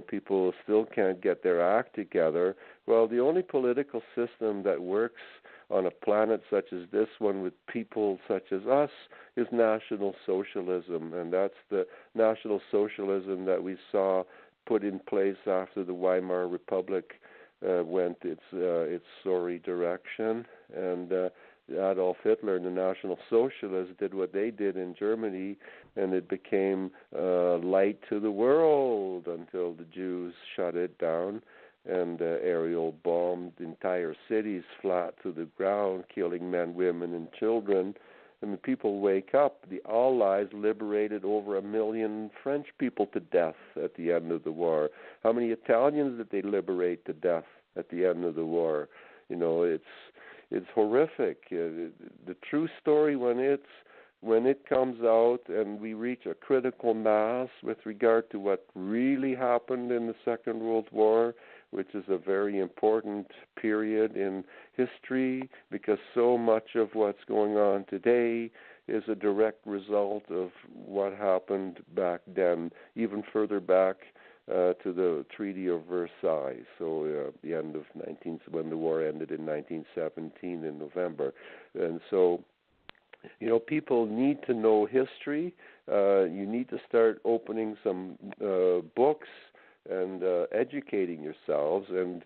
people still can't get their act together. Well, the only political system that works on a planet such as this one with people such as us is National Socialism, and that's the National Socialism that we saw put in place after the Weimar Republic went its sorry direction. And Adolf Hitler and the National Socialists did what they did in Germany, and it became light to the world until the Jews shut it down and aerial bombed entire cities flat to the ground, killing men, women, and children. And the people wake up. The Allies liberated over 1 million French people to death at the end of the war. How many Italians did they liberate to death at the end of the war? It's horrific. The true story, when it comes out and we reach a critical mass with regard to what really happened in the Second World War, which is a very important period in history, because so much of what's going on today is a direct result of what happened back then, even further back to the Treaty of Versailles, so the end of when the war ended in 1917 in November. And so, people need to know history. You need to start opening some books and educating yourselves, and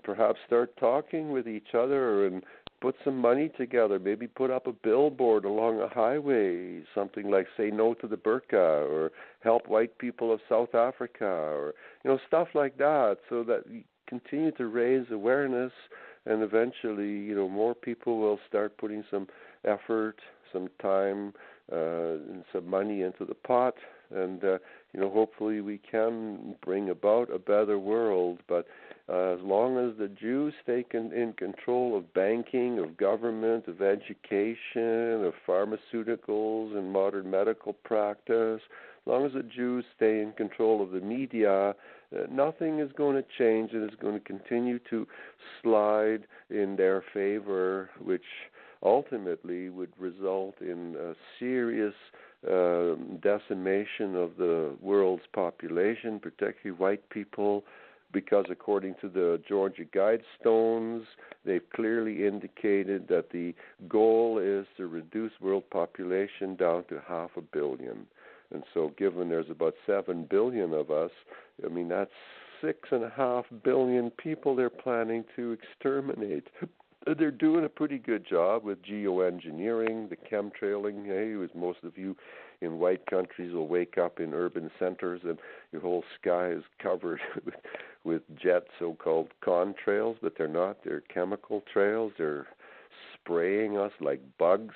perhaps start talking with each other and put some money together. Maybe put up a billboard along a highway, something like "Say No to the Burqa" or "Help White People of South Africa," or stuff like that, so that we continue to raise awareness, and eventually, more people will start putting some effort, some time, and some money into the pot, and hopefully we can bring about a better world. But as long as the Jews stay in control of banking, of government, of education, of pharmaceuticals and modern medical practice, as long as the Jews stay in control of the media, nothing is going to change, and it's going to continue to slide in their favor, which ultimately would result in a serious decimation of the world's population, particularly white people, because according to the Georgia Guidestones, they've clearly indicated that the goal is to reduce world population down to 500 million. And so given there's about 7 billion of us, that's 6.5 billion people they're planning to exterminate. They're doing a pretty good job with geoengineering, the chemtrailing. As most of you in white countries will wake up in urban centers and your whole sky is covered with jet so-called contrails, but they're not. They're chemical trails. They're spraying us like bugs.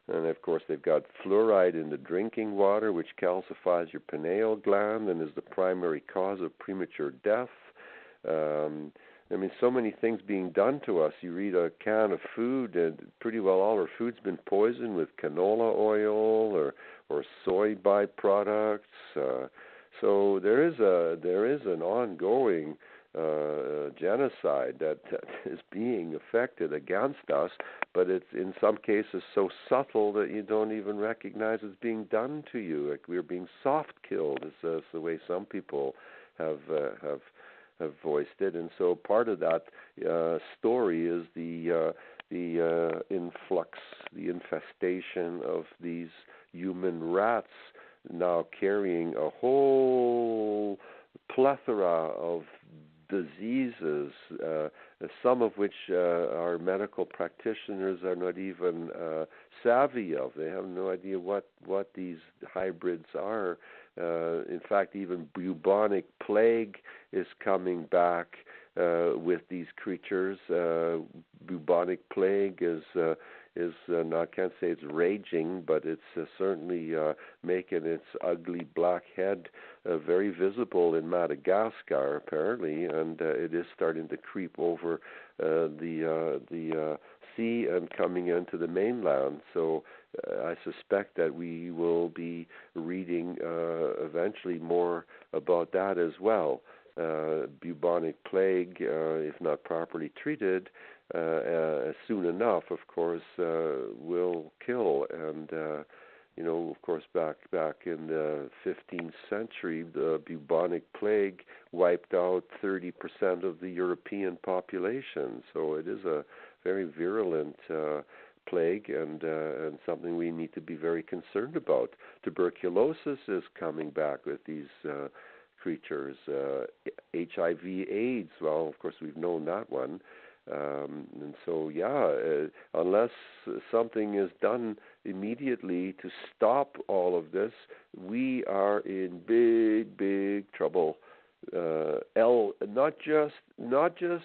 And, of course, they've got fluoride in the drinking water, which calcifies your pineal gland and is the primary cause of premature death. So many things being done to us. You read a can of food, and pretty well all our food's been poisoned with canola oil or soy byproducts. So there is an ongoing genocide that is being effected against us, but it's in some cases so subtle that you don't even recognize it's being done to you. Like we're being soft killed, is the way some people have voiced it. And so part of that story is the influx, the infestation of these human rats now carrying a whole plethora of diseases, some of which our medical practitioners are not even savvy of. They have no idea what these hybrids are. In fact, even bubonic plague is coming back with these creatures. Bubonic plague is I can't say it's raging, but it's certainly making its ugly black head very visible in Madagascar, apparently, and it is starting to creep over the Sea and coming into the mainland. So I suspect that we will be reading eventually more about that as well. Bubonic plague, if not properly treated, soon enough, of course, will kill. And of course, back in the 15th century, the bubonic plague wiped out 30% of the European population. So it is a very virulent plague and something we need to be very concerned about. Tuberculosis is coming back with these creatures. HIV/AIDS, well, of course, we've known that one. And so, unless something is done immediately to stop all of this, we are in big trouble. Not just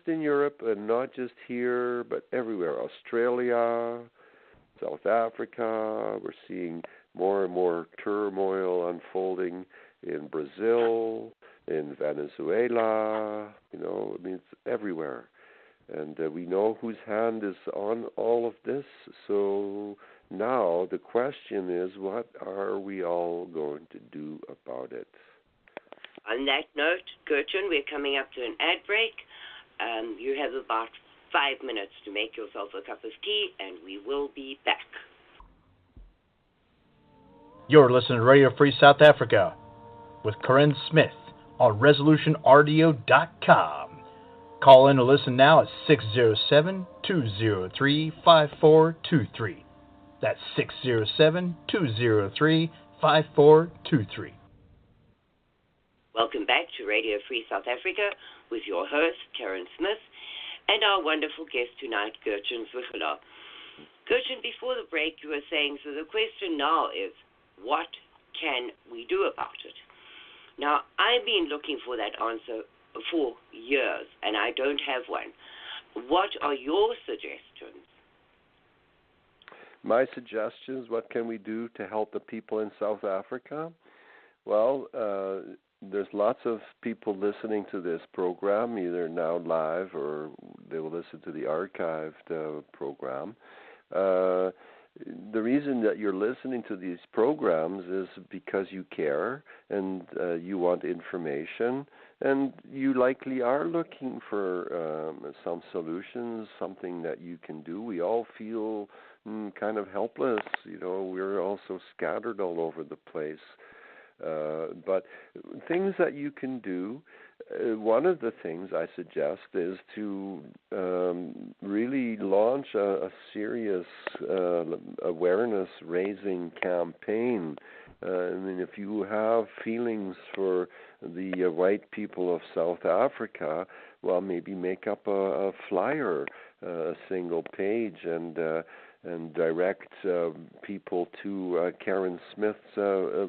in Europe and not just here, but everywhere. Australia, South Africa. We're seeing more and more turmoil unfolding in Brazil, in Venezuela. It's everywhere. And we know whose hand is on all of this. So now the question is, what are we all going to do about it? On that note, Gertjan, we're coming up to an ad break. You have about 5 minutes to make yourself a cup of tea, and we will be back. You're listening to Radio Free South Africa with Karin Smith on ResolutionRadio.com. Call in or listen now at 607-203-5423. That's 607-203-5423. Welcome back to Radio Free South Africa with your host, Karin Smith, and our wonderful guest tonight, Gertjan Zwiggelaar. Gertjan, before the break, you were saying, so the question now is, what can we do about it? Now, I've been looking for that answer for years, and I don't have one. What are your suggestions? My suggestions, what can we do to help the people in South Africa? Well, there's lots of people listening to this program, either now live or they will listen to the archived program. The reason that you're listening to these programs is because you care and you want information, and you likely are looking for some solutions, something that you can do. We all feel kind of helpless. We're also scattered all over the place. But things that you can do, one of the things I suggest is to really launch a serious awareness-raising campaign. If you have feelings for the white people of South Africa, well, maybe make up a flyer, a single page, and direct people to Karin Smith's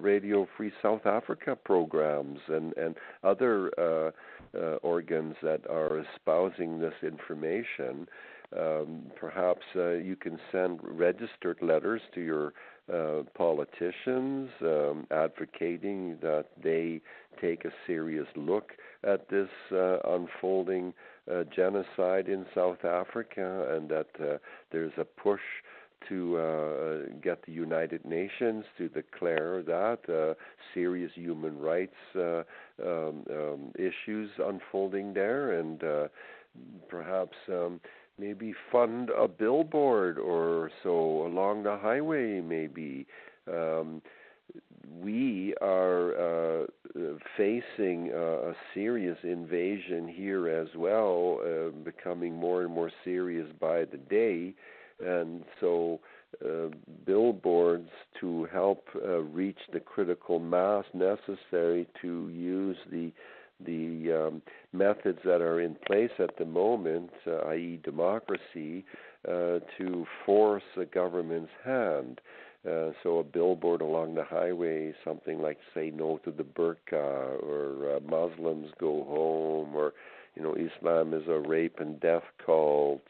Radio Free South Africa programs and other organs that are espousing this information. Perhaps you can send registered letters to your politicians advocating that they take a serious look at this unfolding genocide in South Africa, and that there's a push to get the United Nations to declare that serious human rights issues unfolding there, and perhaps maybe fund a billboard or so along the highway, maybe. We are facing a serious invasion here as well, becoming more and more serious by the day. And so billboards to help reach the critical mass necessary to use the methods that are in place at the moment, i.e. democracy, to force the government's hand. So a billboard along the highway, something like "Say No to the Burqa," or "Muslims Go Home," or Islam is a rape and death cult.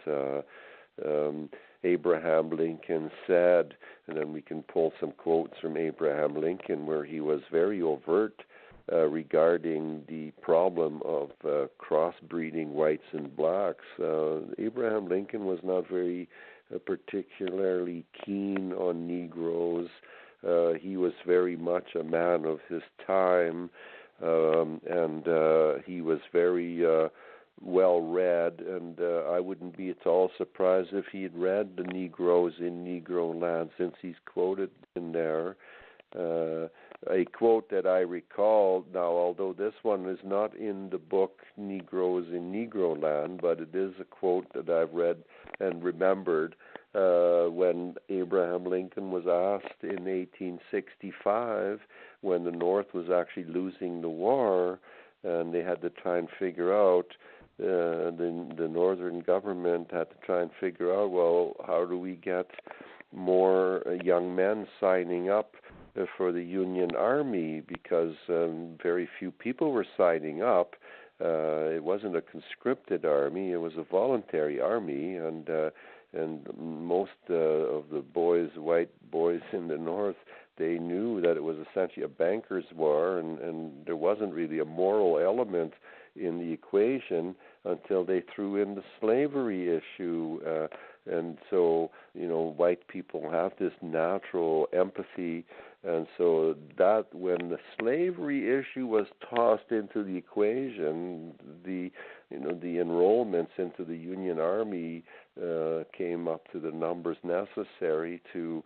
Abraham Lincoln said, and then we can pull some quotes from Abraham Lincoln where he was very overt regarding the problem of crossbreeding whites and blacks. Abraham Lincoln was not very particularly keen on Negroes. He was very much a man of his time, and he was very well read, and I wouldn't be at all surprised if he had read The Negroes in Negro Land, since he's quoted in there. A quote that I recall now, although this one is not in the book Negroes in Negro Land, but it is a quote that I've read and remembered when Abraham Lincoln was asked in 1865, when the North was actually losing the war, and they had to try and figure out, the Northern government had to try and figure out, well, how do we get more young men signing up for the Union Army, because very few people were signing up. It wasn't a conscripted army; it was a voluntary army, and most of the boys, white boys in the North, they knew that it was essentially a banker's war, and there wasn't really a moral element in the equation until they threw in the slavery issue. And so, white people have this natural empathy, and so that when the slavery issue was tossed into the equation, the enrollments into the Union Army came up to the numbers necessary to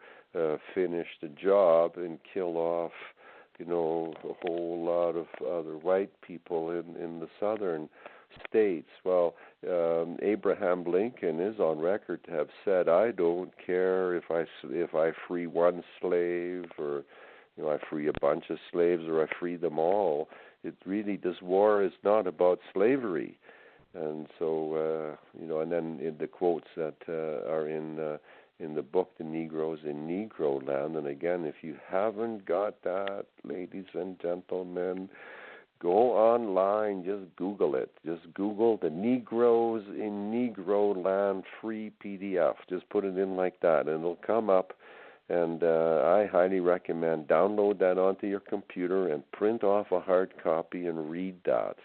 finish the job and kill off, a whole lot of other white people in the southern states. Well, Abraham Lincoln is on record to have said, "I don't care if I free one slave, or I free a bunch of slaves, or I free them all. It really, this war is not about slavery." And so, and then in the quotes that are in the book, The Negroes in Negro Land, and again, if you haven't got that, ladies and gentlemen, go online, just Google it. Just Google The Negroes in Negro Land free PDF. Just put it in like that, and it'll come up. And I highly recommend download that onto your computer and print off a hard copy and read that.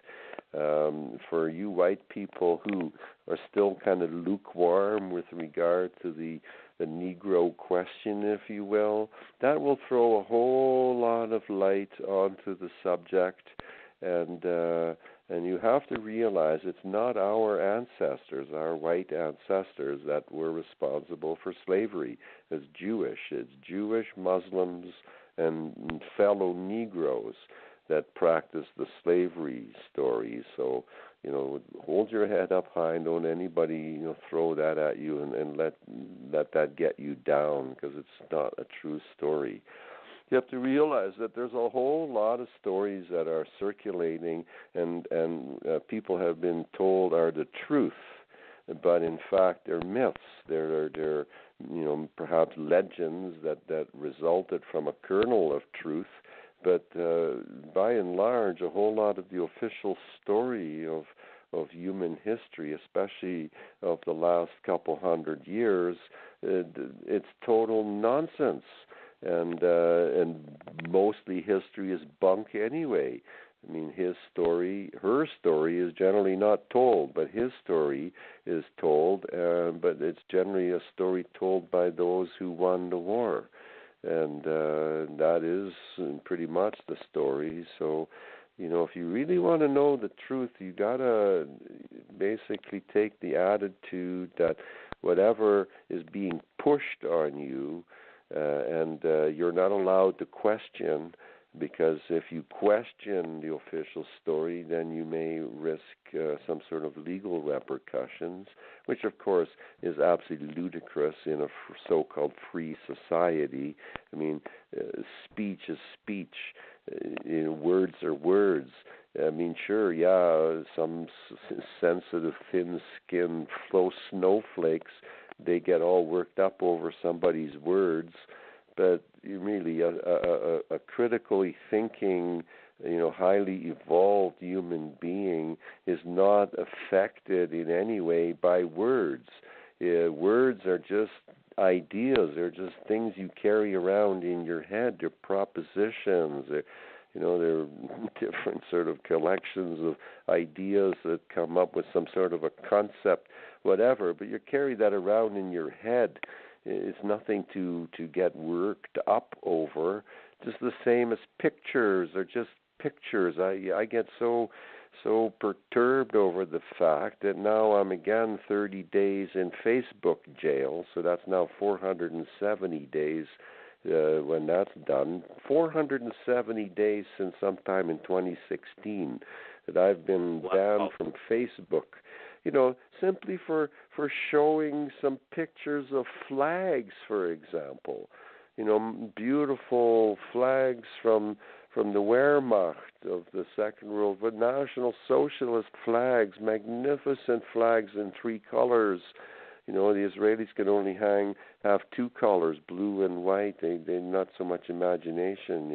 For you white people who are still kind of lukewarm with regard to the Negro question, if you will, that will throw a whole lot of light onto the subject. And you have to realize it's not our ancestors, our white ancestors, that were responsible for slavery. It's Jewish. It's Jewish Muslims and fellow Negroes that practice the slavery story. So, hold your head up high and don't anybody, throw that at you and let that get you down, because it's not a true story. You have to realize that there's a whole lot of stories that are circulating and people have been told are the truth, but in fact they're myths. They're perhaps legends that resulted from a kernel of truth, but by and large, a whole lot of the official story of human history, especially of the last couple hundred years, it's total nonsense. And mostly history is bunk anyway. I mean, her story is generally not told, but his story is told, but it's generally a story told by those who won the war. And that is pretty much the story. So, if you really want to know the truth, you got to basically take the attitude that whatever is being pushed on you, and you're not allowed to question, because if you question the official story, then you may risk some sort of legal repercussions, which of course is absolutely ludicrous in a so-called free society. I mean, speech is speech. Words are words. I mean, sure, yeah, some sensitive, thin-skinned snowflakes, they get all worked up over somebody's words, but really a critically thinking, highly evolved human being is not affected in any way by words. Words are just ideas. They're just things you carry around in your head. They're propositions. They're different sort of collections of ideas that come up with some sort of a concept whatever, but you carry that around in your head. It's nothing to get worked up over. Just the same as pictures are just pictures. I get so perturbed over the fact that now I'm again 30 days in Facebook jail, so that's now 470 days when that's done. 470 days since sometime in 2016 that I've been banned from Facebook. Simply for showing some pictures of flags, for example. Beautiful flags from the Wehrmacht of the Second World War, National Socialist flags, magnificent flags in 3 colors. The Israelis can only have 2 colors, blue and white. They not so much imagination,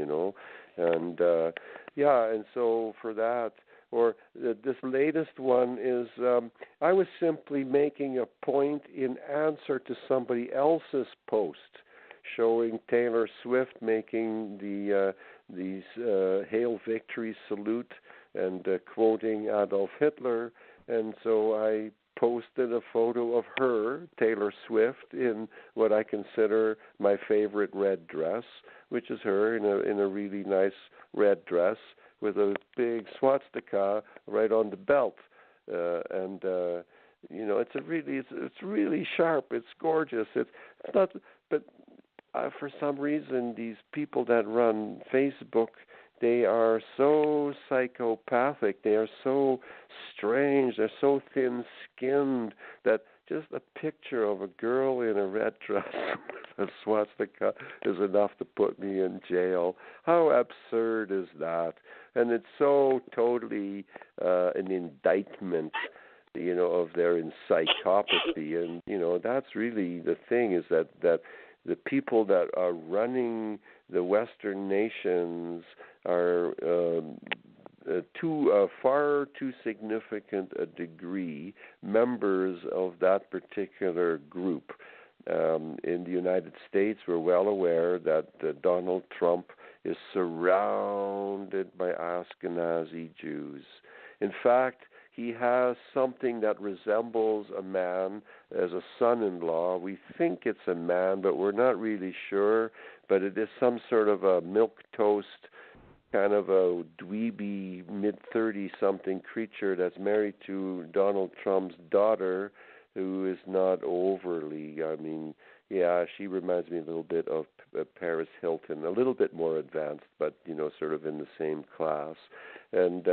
and and so for that. Or this latest one is, I was simply making a point in answer to somebody else's post, showing Taylor Swift making these Hail Victory salute and quoting Adolf Hitler, and so I posted a photo of her, Taylor Swift, in what I consider my favorite red dress, which is her in a really nice red dress with a big swastika right on the belt, it's really sharp. It's gorgeous. It's not, but for some reason these people that run Facebook, they are so psychopathic. They are so strange. They're so thin-skinned that just a picture of a girl in a red dress with a swastika is enough to put me in jail. How absurd is that? And it's so totally an indictment, of their psychopathy. And, that's really the thing, is that the people that are running the Western nations are to far too significant a degree members of that particular group. In the United States, we're well aware that Donald Trump is surrounded by Ashkenazi Jews. In fact, he has something that resembles a man as a son-in-law. We think it's a man, but we're not really sure. But it is some sort of a milquetoast, kind of a dweeby, mid-30-something creature that's married to Donald Trump's daughter, who is not overly, she reminds me a little bit of Paris Hilton, a little bit more advanced, but, sort of in the same class. And,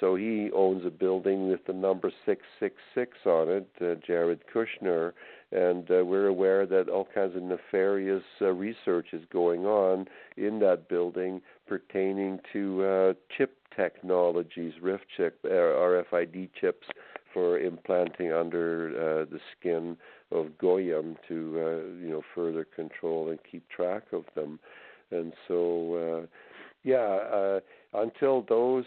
so he owns a building with the number 666 on it, Jared Kushner, and we're aware that all kinds of nefarious research is going on in that building pertaining to chip technologies, RFID chips for implanting under the skin of Goyim to, further control and keep track of them. And so, until those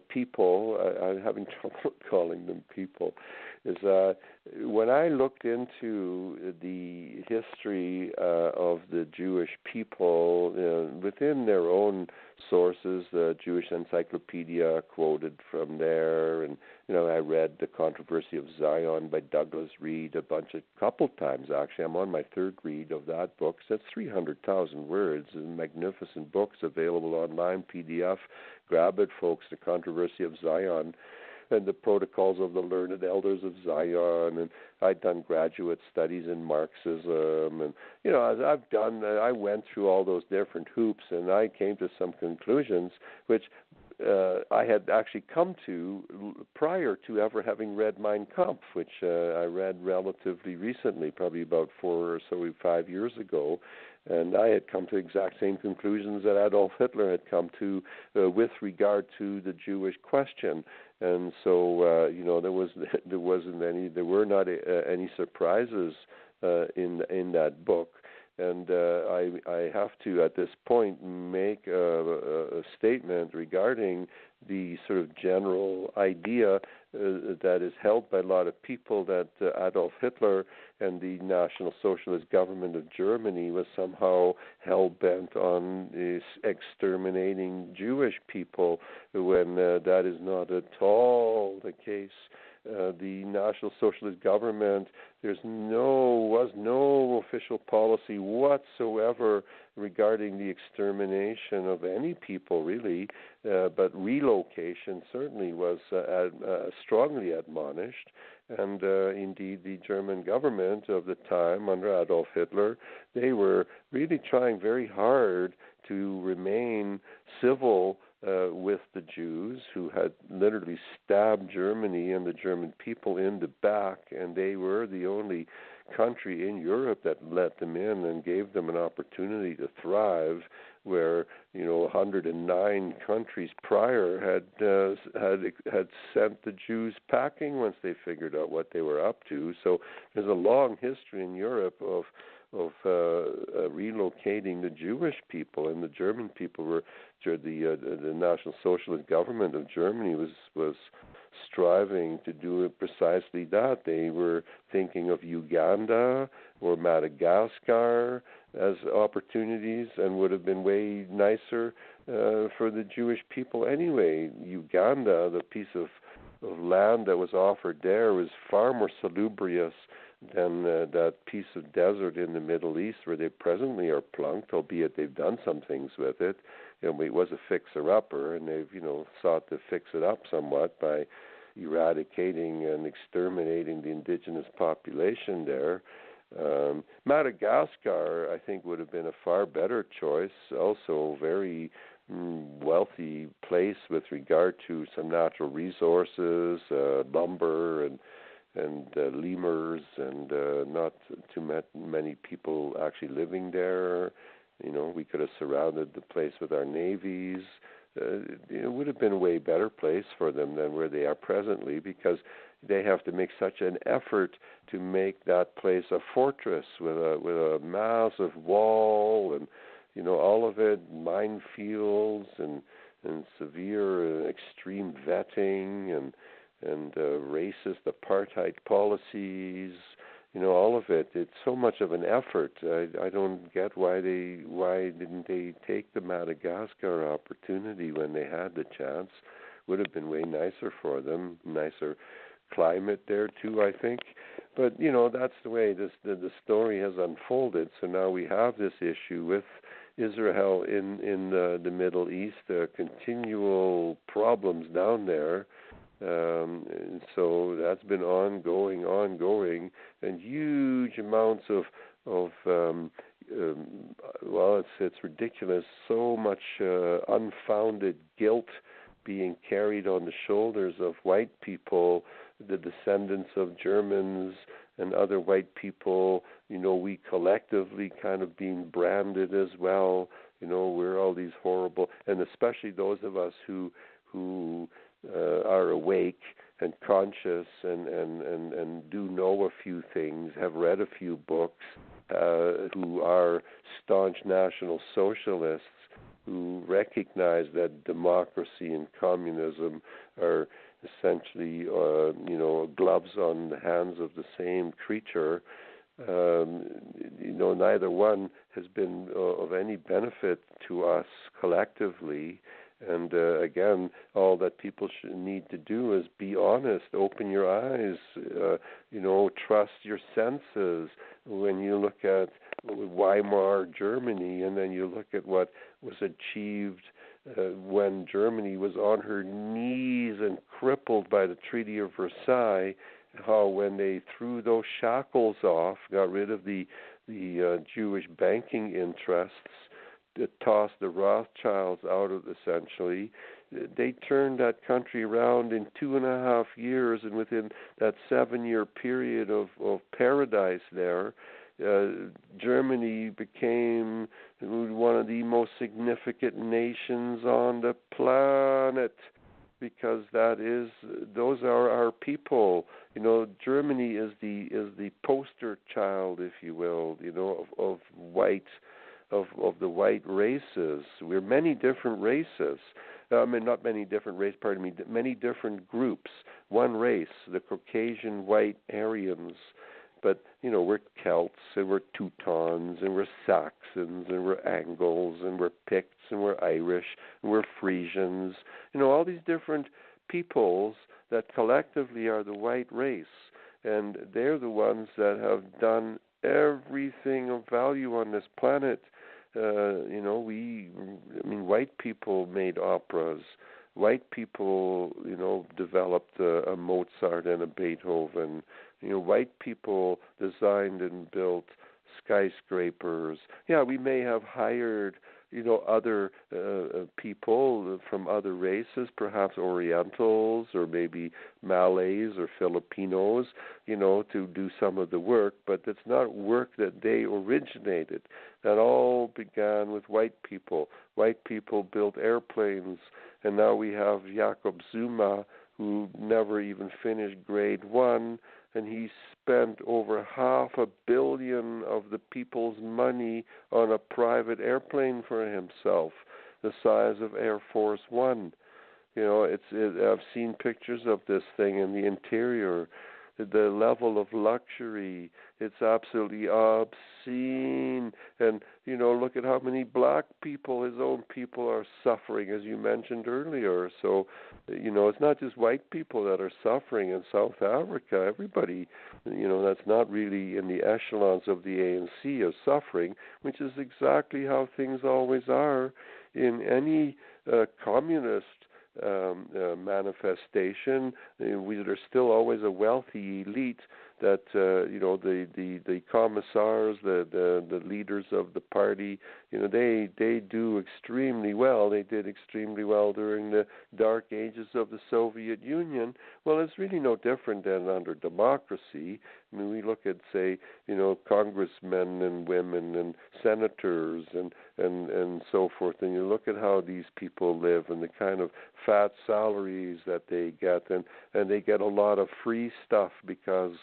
people, I'm having trouble calling them people, is when I looked into the history of the Jewish people within their own sources, the Jewish Encyclopedia quoted from there, and I read The Controversy of Zion by Douglas Reed a couple times actually. I'm on my 3rd read of that book. So that's 300,000 words, and magnificent books available online, PDF. Grab it, folks. The Controversy of Zion and the Protocols of the Learned Elders of Zion, and I'd done graduate studies in Marxism, and I went through all those different hoops, and I came to some conclusions which I had actually come to prior to ever having read Mein Kampf, which I read relatively recently, probably about 4 or 5 years ago. And I had come to there same conclusions that Adolf Hitler had come to with regard to the Jewish question. And so, there were not any surprises in that book. And I have to, at this point, make a statement regarding the sort of general idea that is held by a lot of people, that Adolf Hitler and the National Socialist government of Germany was somehow hell-bent on exterminating Jewish people, when that is not at all the case. The National Socialist government, was no official policy whatsoever regarding the extermination of any people, really, but relocation certainly was strongly admonished. And indeed, the German government of the time, under Adolf Hitler, they were really trying very hard to remain civil with the Jews, who had literally stabbed Germany and the German people in the back, and they were the only country in Europe that let them in and gave them an opportunity to thrive, where 109 countries prior had sent the Jews packing once they figured out what they were up to. So there's a long history in Europe of relocating the Jewish people, and the German people were the National Socialist government of Germany was striving to do precisely that. They were thinking of Uganda or Madagascar as opportunities, and would have been way nicer for the Jewish people anyway. Uganda, the piece of land that was offered there, was far more salubrious than that piece of desert in the Middle East where they presently are plunked, albeit they've done some things with it. It was a fixer-upper, and they've sought to fix it up somewhat by eradicating and exterminating the indigenous population there. Madagascar, I think, would have been a far better choice. Also, very wealthy place with regard to some natural resources, lumber and lemurs, and not too many people actually living there. We could have surrounded the place with our navies. It would have been a way better place for them than where they are presently, because they have to make such an effort to make that place a fortress with a massive wall and all of it, minefields and severe extreme vetting and racist apartheid policies, all of it. It's so much of an effort. I don't get why didn't they take the Madagascar opportunity when they had the chance. Would have been way nicer for them, nicer climate there too, I think. But that's the way the story has unfolded. So now we have this issue with Israel in the Middle East, continual problems down there. And so that's been ongoing, and huge amounts of it's ridiculous, so much unfounded guilt being carried on the shoulders of white people, the descendants of Germans and other white people. We collectively kind of being branded as well. We're all these horrible, and especially those of us who are awake and conscious and do know a few things, have read a few books, who are staunch National Socialists, who recognize that democracy and communism are essentially, gloves on the hands of the same creature. Neither one has been of any benefit to us collectively. And again, all that people need to do is be honest, open your eyes, trust your senses. When you look at Weimar Germany, and then you look at what was achieved when Germany was on her knees and crippled by the Treaty of Versailles, how when they threw those shackles off, got rid of the Jewish banking interests, tossed the Rothschilds out of, essentially, they turned that country around in 2.5 years, and within that 7-year period of paradise there, Germany became one of the most significant nations on the planet, because those are our people. Germany is the poster child, if you will, of the white races. We're many different races, not many different races, pardon me, many different groups. One race, the Caucasian white Aryans, but, we're Celts, and we're Teutons, and we're Saxons, and we're Angles, and we're Picts, and we're Irish, and we're Frisians, all these different peoples that collectively are the white race, and they're the ones that have done everything of value on this planet. White people made operas. White people, developed a Mozart and a Beethoven. White people designed and built skyscrapers. Yeah, we may have hired, other people from other races, perhaps Orientals or maybe Malays or Filipinos, to do some of the work, but it's not work that they originated. That all began with white people. White people built airplanes, and now we have Jacob Zuma, who never even finished grade 1, and he spent over $500 million of the people's money on a private airplane for himself, the size of Air Force One. I've seen pictures of this thing in the interior. The level of luxury, it's absolutely obscene. And, look at how many black people, his own people, are suffering, as you mentioned earlier. So, it's not just white people that are suffering in South Africa. Everybody, that's not really in the echelons of the ANC is suffering, which is exactly how things always are in any communist manifestation. There's still always a wealthy elite that the commissars, the leaders of the party, they do extremely well. They did extremely well during the dark ages of the Soviet Union. Well, it's really no different than under democracy. We look at, say, congressmen and women and senators and so forth, and you look at how these people live and the kind of fat salaries that they get, and they get a lot of free stuff because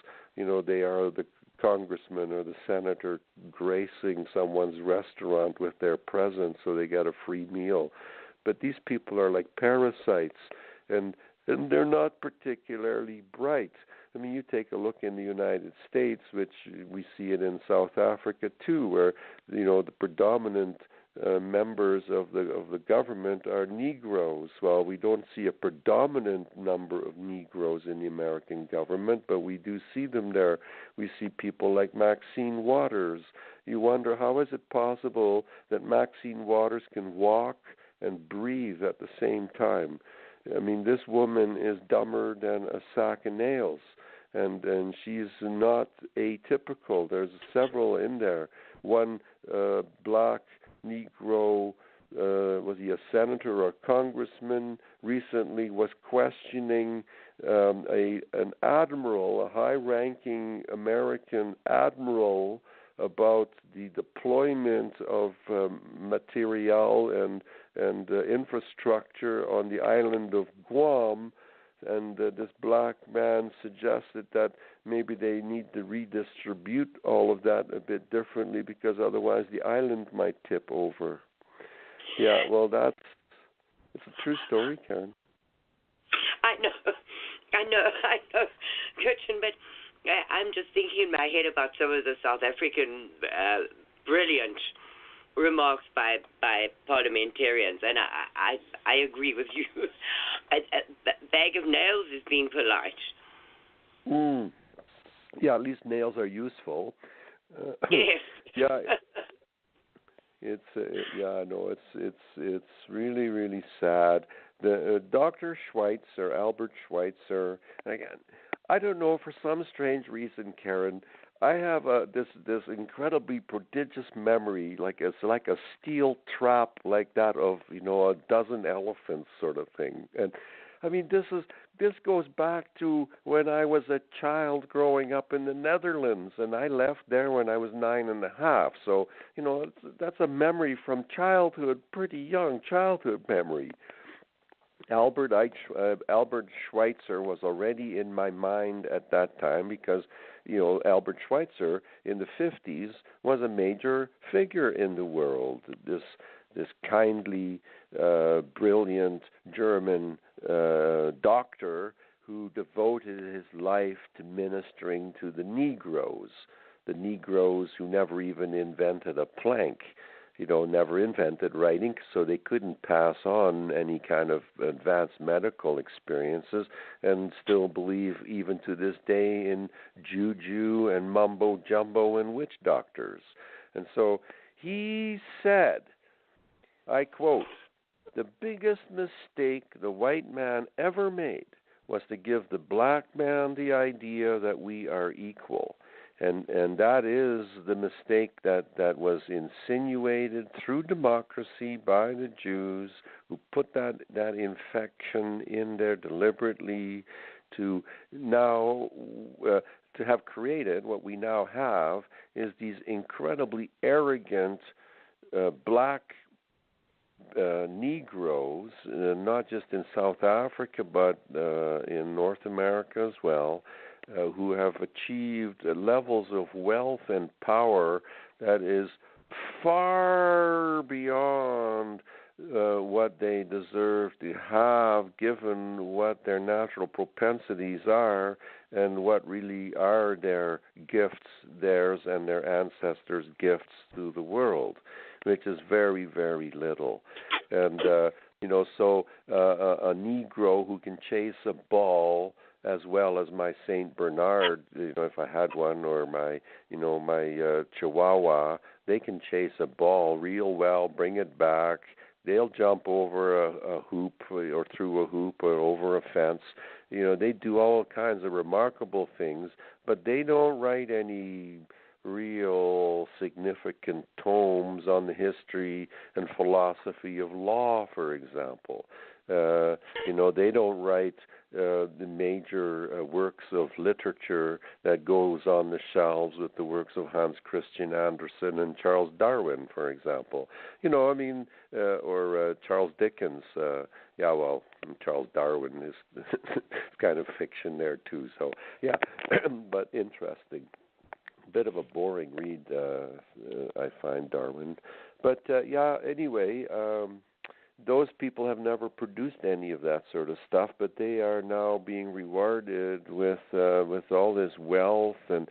they are the congressman or the senator gracing someone's restaurant with their presence, so they get a free meal. But these people are like parasites, and they're not particularly bright. You take a look in the United States, which we see it in South Africa too, where the predominant members of the government are Negroes. Well, we don't see a predominant number of Negroes in the American government, but we do see them there. We see people like Maxine Waters. You wonder, how is it possible that Maxine Waters can walk and breathe at the same time? This woman is dumber than a sack of nails, and she's not atypical. There's several in there. One black Negro, was he a senator or a congressman, recently was questioning an admiral, a high-ranking American admiral, about the deployment of material and infrastructure on the island of Guam. And this black man suggested that maybe they need to redistribute all of that a bit differently because otherwise the island might tip over. Yeah, well, it's a true story, Karin. I know, Gertjan, but I'm just thinking in my head about some of the South African brilliant remarks by parliamentarians, and I agree with you. A bag of nails is being polite. Yeah, at least nails are useful. Yes. Yeah. It's really, really sad. The Dr. Schweitzer, Albert Schweitzer, and again, I don't know, for some strange reason, Karin, I have this incredibly prodigious memory, it's like a steel trap, like that of a dozen elephants sort of thing. And this goes back to when I was a child growing up in the Netherlands, and I left there when I was 9.5. So that's a memory from childhood, pretty young childhood memory. Albert Schweitzer was already in my mind at that time because, Albert Schweitzer in the 50s was a major figure in the world. This kindly brilliant German doctor who devoted his life to ministering to the Negroes who never even invented a plank, never invented writing, so they couldn't pass on any kind of advanced medical experiences, and still believe even to this day in juju and mumbo jumbo and witch doctors. And so he said, I quote, "The biggest mistake the white man ever made was to give the black man the idea that we are equal." And that is the mistake that was insinuated through democracy by the Jews, who put that infection in there deliberately to now to have created what we now have is these incredibly arrogant black Negroes, not just in South Africa but in North America as well, who have achieved levels of wealth and power that is far beyond what they deserve to have, given what their natural propensities are and what really are their gifts, theirs and their ancestors' gifts to the world, which is very, very little. And, so a Negro who can chase a ball as well as my Saint Bernard, if I had one, or my Chihuahua, they can chase a ball real well, bring it back. They'll jump over a hoop or through a hoop or over a fence. They do all kinds of remarkable things, but they don't write any real significant tomes on the history and philosophy of law, for example. They don't write the major works of literature that goes on the shelves with the works of Hans Christian Andersen and Charles Darwin, for example. Or Charles Dickens. Charles Darwin is kind of fiction there too. So, yeah, but interesting. Bit of a boring read, I find, Darwin. But, anyway, those people have never produced any of that sort of stuff, but they are now being rewarded with all this wealth, and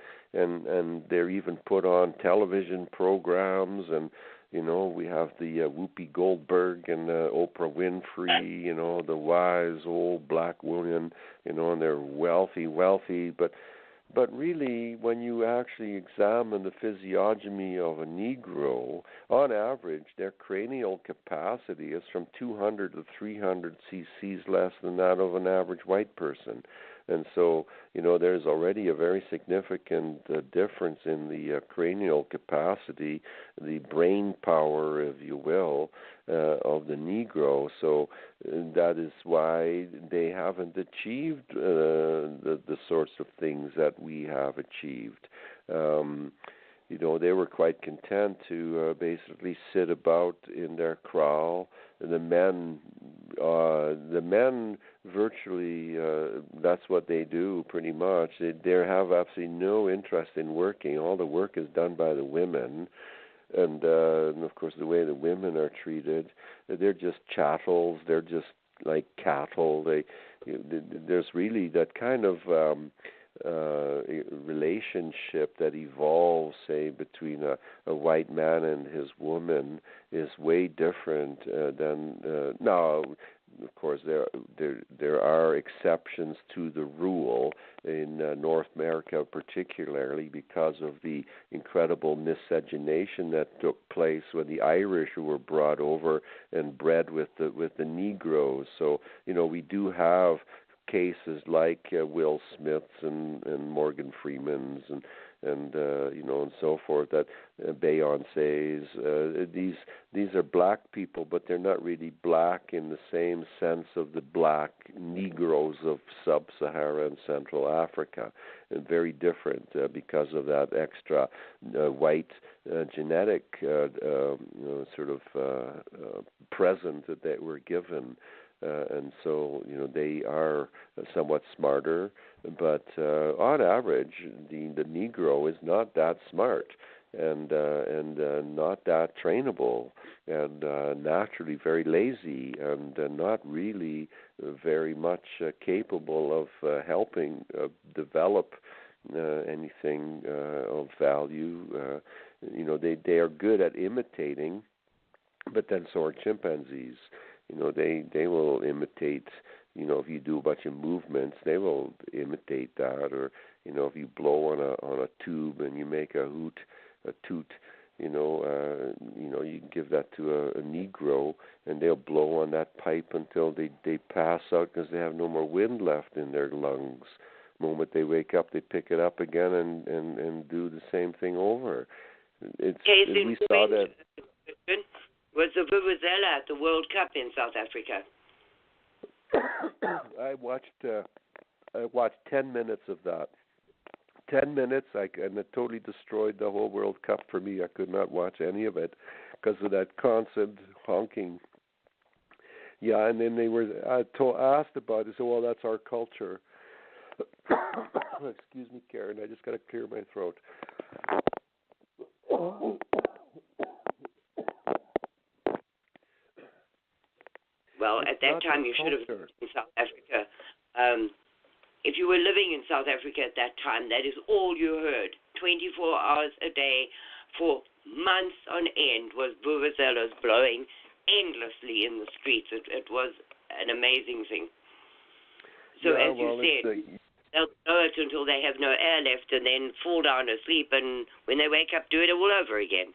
they're even put on television programs, and we have the Whoopi Goldberg and Oprah Winfrey, the wise old black women, and they're wealthy, but really, when you actually examine the physiognomy of a Negro, on average, their cranial capacity is from 200 to 300 cc's less than that of an average white person. And so, there's already a very significant difference in the cranial capacity, the brain power, if you will, of the Negro. So that is why they haven't achieved the sorts of things that we have achieved. They were quite content to basically sit about in their kraal. The men virtually, that's what they do pretty much. They have absolutely no interest in working. All the work is done by the women. And of course, the way the women are treated, they're just chattels. They're just like cattle. There's really that kind of relationship that evolves, say, between a white man and his woman is way different than now. Of course, there are exceptions to the rule in North America, particularly because of the incredible miscegenation that took place when the Irish were brought over and bred with the Negroes. So we do have cases like Will Smiths and Morgan Freemans and so forth, that Beyoncés. These are black people, but they're not really black in the same sense of the black Negroes of Sub-Saharan Central Africa, and very different because of that extra white genetic sort of present that they were given. And so, they are somewhat smarter, but on average, the Negro is not that smart. and not that trainable, and naturally very lazy, and not really very much capable of helping develop anything of value. They are good at imitating, but then so are chimpanzees. They will imitate. If you do a bunch of movements, they will imitate that. Or if you blow on a tube and you make a toot, you give that to a Negro, and they'll blow on that pipe until they pass out because they have no more wind left in their lungs. The moment they wake up, they pick it up again and do the same thing over. We saw that. Was the Vuvuzela at the World Cup in South Africa? I watched 10 minutes of that. 10 minutes, and it totally destroyed the whole World Cup for me. I could not watch any of it because of that constant honking. Yeah, and then they were asked about it. So, well, that's our culture. Excuse me, Karin. I just got to clear my throat. Well, at that time, you should have been in South Africa. If you were living in South Africa at that time, that is all you heard. 24 hours a day for months on end was vuvuzelas blowing endlessly in the streets. It was an amazing thing. So as you said, they'll blow it until they have no air left and then fall down asleep, and when they wake up, do it all over again.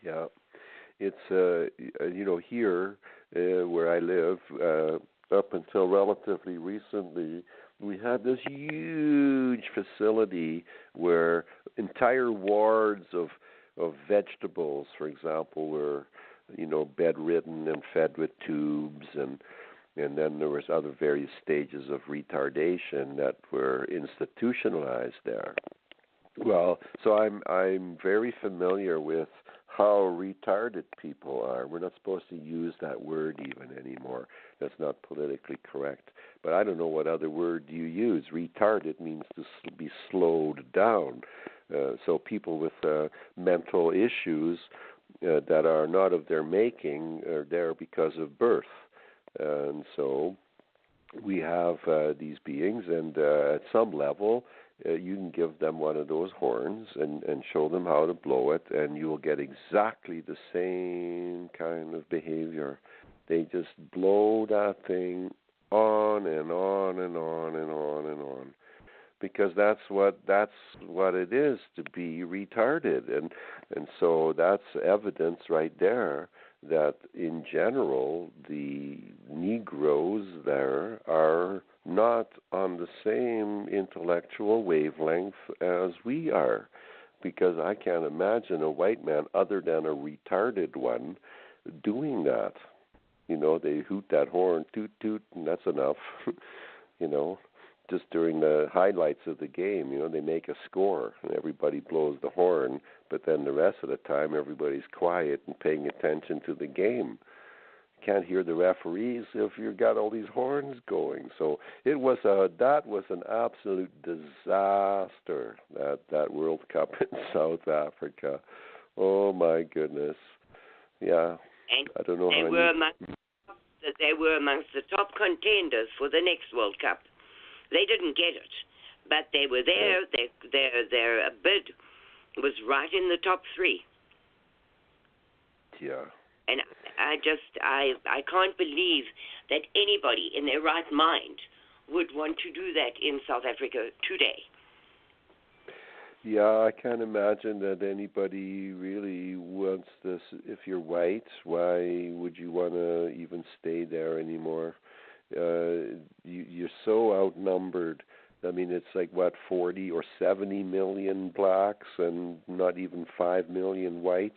Yeah. It's, here where I live, up until relatively recently, we had this huge facility where entire wards of vegetables, for example, were, bedridden and fed with tubes, and then there was other various stages of retardation that were institutionalized there. Well, so I'm very familiar with how retarded people are. We're not supposed to use that word even anymore. That's not politically correct. But I don't know what other word you use. Retarded means to be slowed down. So people with mental issues that are not of their making are there because of birth. And so we have these beings, and at some level, you can give them one of those horns and show them how to blow it, and you will get exactly the same kind of behavior. They just blow that thing on and on and on and on and on, because that's what it is to be retarded, and so that's evidence right there that in general the Negroes there are not on the same intellectual wavelength as we are, because I can't imagine a white man other than a retarded one doing that. They hoot that horn, toot, toot, and that's enough. Just during the highlights of the game, they make a score and everybody blows the horn, but then the rest of the time everybody's quiet and paying attention to the game. Can't hear the referees if you've got all these horns going. So that was an absolute disaster, that World Cup in South Africa. Oh my goodness. Yeah. And I don't know they were amongst the top contenders for the next World Cup. They didn't get it, but they were there. Their bid was right in the top three. Yeah. And I can't believe that anybody in their right mind would want to do that in South Africa today. Yeah, I can't imagine that anybody really wants this. If you're white, why would you want to even stay there anymore? You're so outnumbered. I mean, it's like, 40 or 70 million blacks and not even 5 million whites.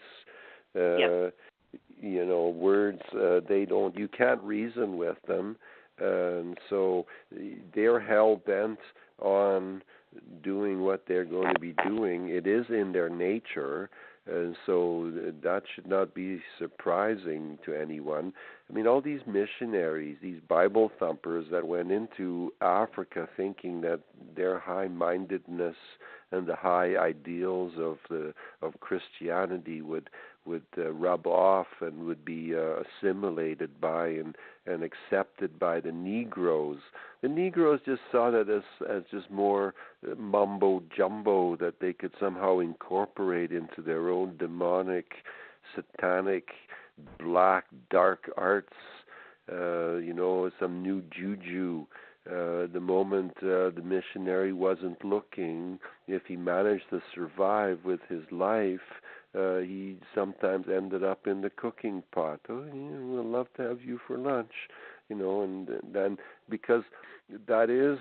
Yep. Words, you can't reason with them. And so they're hell-bent on doing what they're going to be doing. It is in their nature, and so that should not be surprising to anyone. I mean, all these missionaries, these Bible thumpers that went into Africa thinking that their high-mindedness and the high ideals of Christianity would rub off and would be assimilated by and accepted by the Negroes. The Negroes just saw that as just more mumbo jumbo that they could somehow incorporate into their own demonic, satanic, black, dark arts. Some new juju. The moment the missionary wasn't looking, if he managed to survive with his life, he sometimes ended up in the cooking pot. Oh, we'd love to have you for lunch, and then because that is,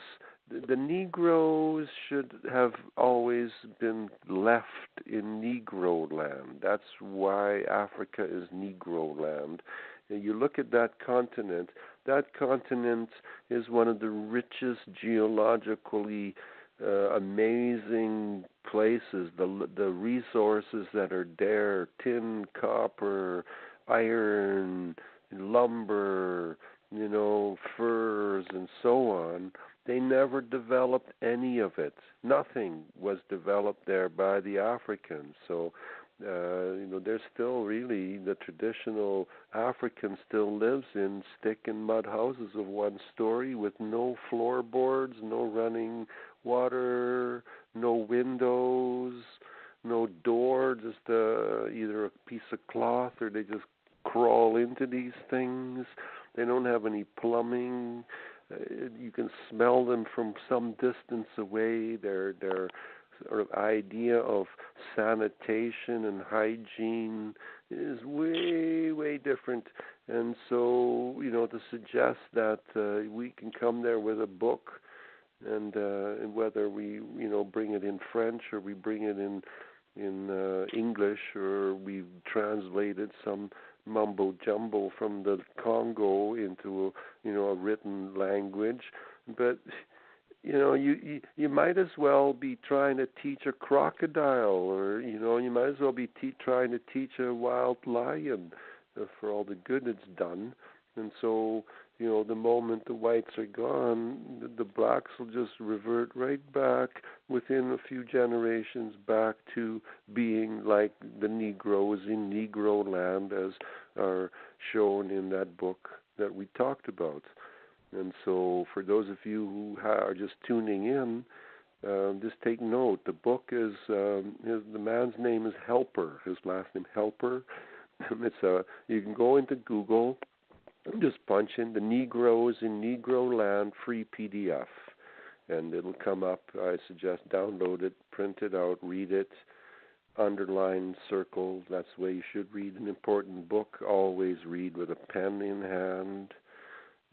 the Negroes should have always been left in Negro land. That's why Africa is Negro land. You look at that continent is one of the richest geologically amazing places. The resources that are there, tin, copper, iron, lumber, furs and so on, they never developed any of it. Nothing was developed there by the Africans. So there's still really, the traditional African still lives in stick and mud houses of one story with no floorboards, no running water, no windows, no door, just either a piece of cloth or they just crawl into these things. They don't have any plumbing. You can smell them from some distance away. Their sort of idea of sanitation and hygiene is way, way different. And so, to suggest that we can come there with a book and whether we, bring it in French or we bring it in English or we translated some mumbo jumbo from the Congo into a written language, but you might as well be trying to teach a crocodile, or you might as well be trying to teach a wild lion for all the good it's done. And so the moment the whites are gone, the blacks will just revert right back within a few generations back to being like the Negroes in Negro land, as are shown in that book that we talked about. And so for those of you who are just tuning in, just take note. The book is, the man's name is Helper, his last name Helper. You can go into Google and just punch in the Negroes in Negro Land free PDF, and it'll come up. I suggest download it, print it out, read it, underline, circle. That's the way you should read an important book. Always read with a pen in hand.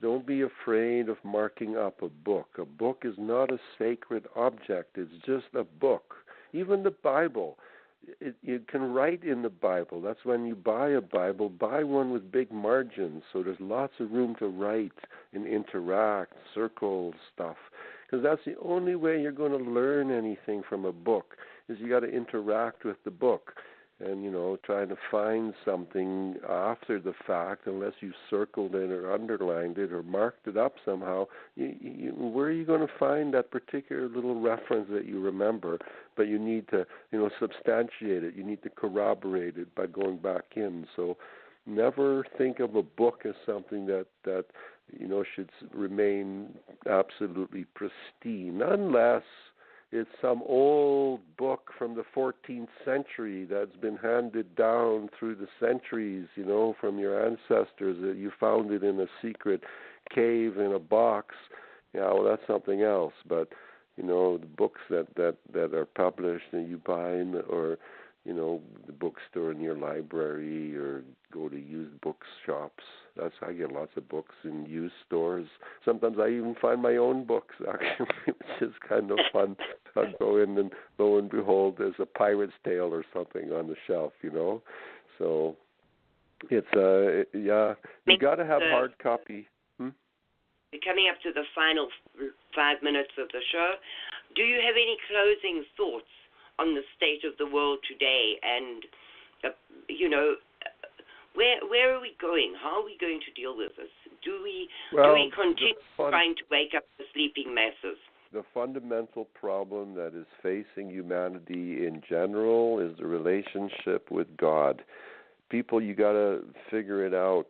Don't be afraid of marking up a book. A book is not a sacred object. It's just a book. Even the Bible. You can write in the Bible. That's when you buy a Bible, buy one with big margins so there's lots of room to write and interact, circle stuff. Because that's the only way you're going to learn anything from a book, is you got to interact with the book. And, trying to find something after the fact, unless you circled it or underlined it or marked it up somehow, where are you going to find that particular little reference that you remember? But you need to, substantiate it. You need to corroborate it by going back in. So never think of a book as something that should remain absolutely pristine, unless it's some old book from the 14th century that's been handed down through the centuries, from your ancestors, that you found it in a secret cave in a box. Yeah, well, that's something else. But, the books that are published and you buy or, the bookstore in your library or go to used bookshops. I get lots of books in used stores. Sometimes I even find my own books, actually, which is kind of fun. I'll go in and lo and behold, there's a Pirate's Tale or something on the shelf, So it's, you got to have hard copy. We're coming up to the final 5 minutes of the show. Do you have any closing thoughts on the state of the world today, and where are we going? How are we going to deal with this? Do we continue trying to wake up the sleeping masses? the fundamental problem that is facing humanity in general is the relationship with God. People, you got to figure it out.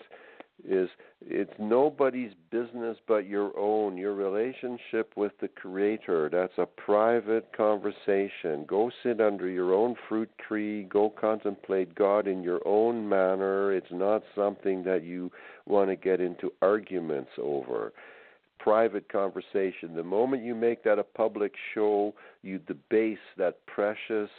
It's nobody's business but your own. Your relationship with the Creator, that's a private conversation. Go sit under your own fruit tree. Go contemplate God in your own manner. It's not something that you want to get into arguments over. Private conversation. The moment you make that a public show, you debase that precious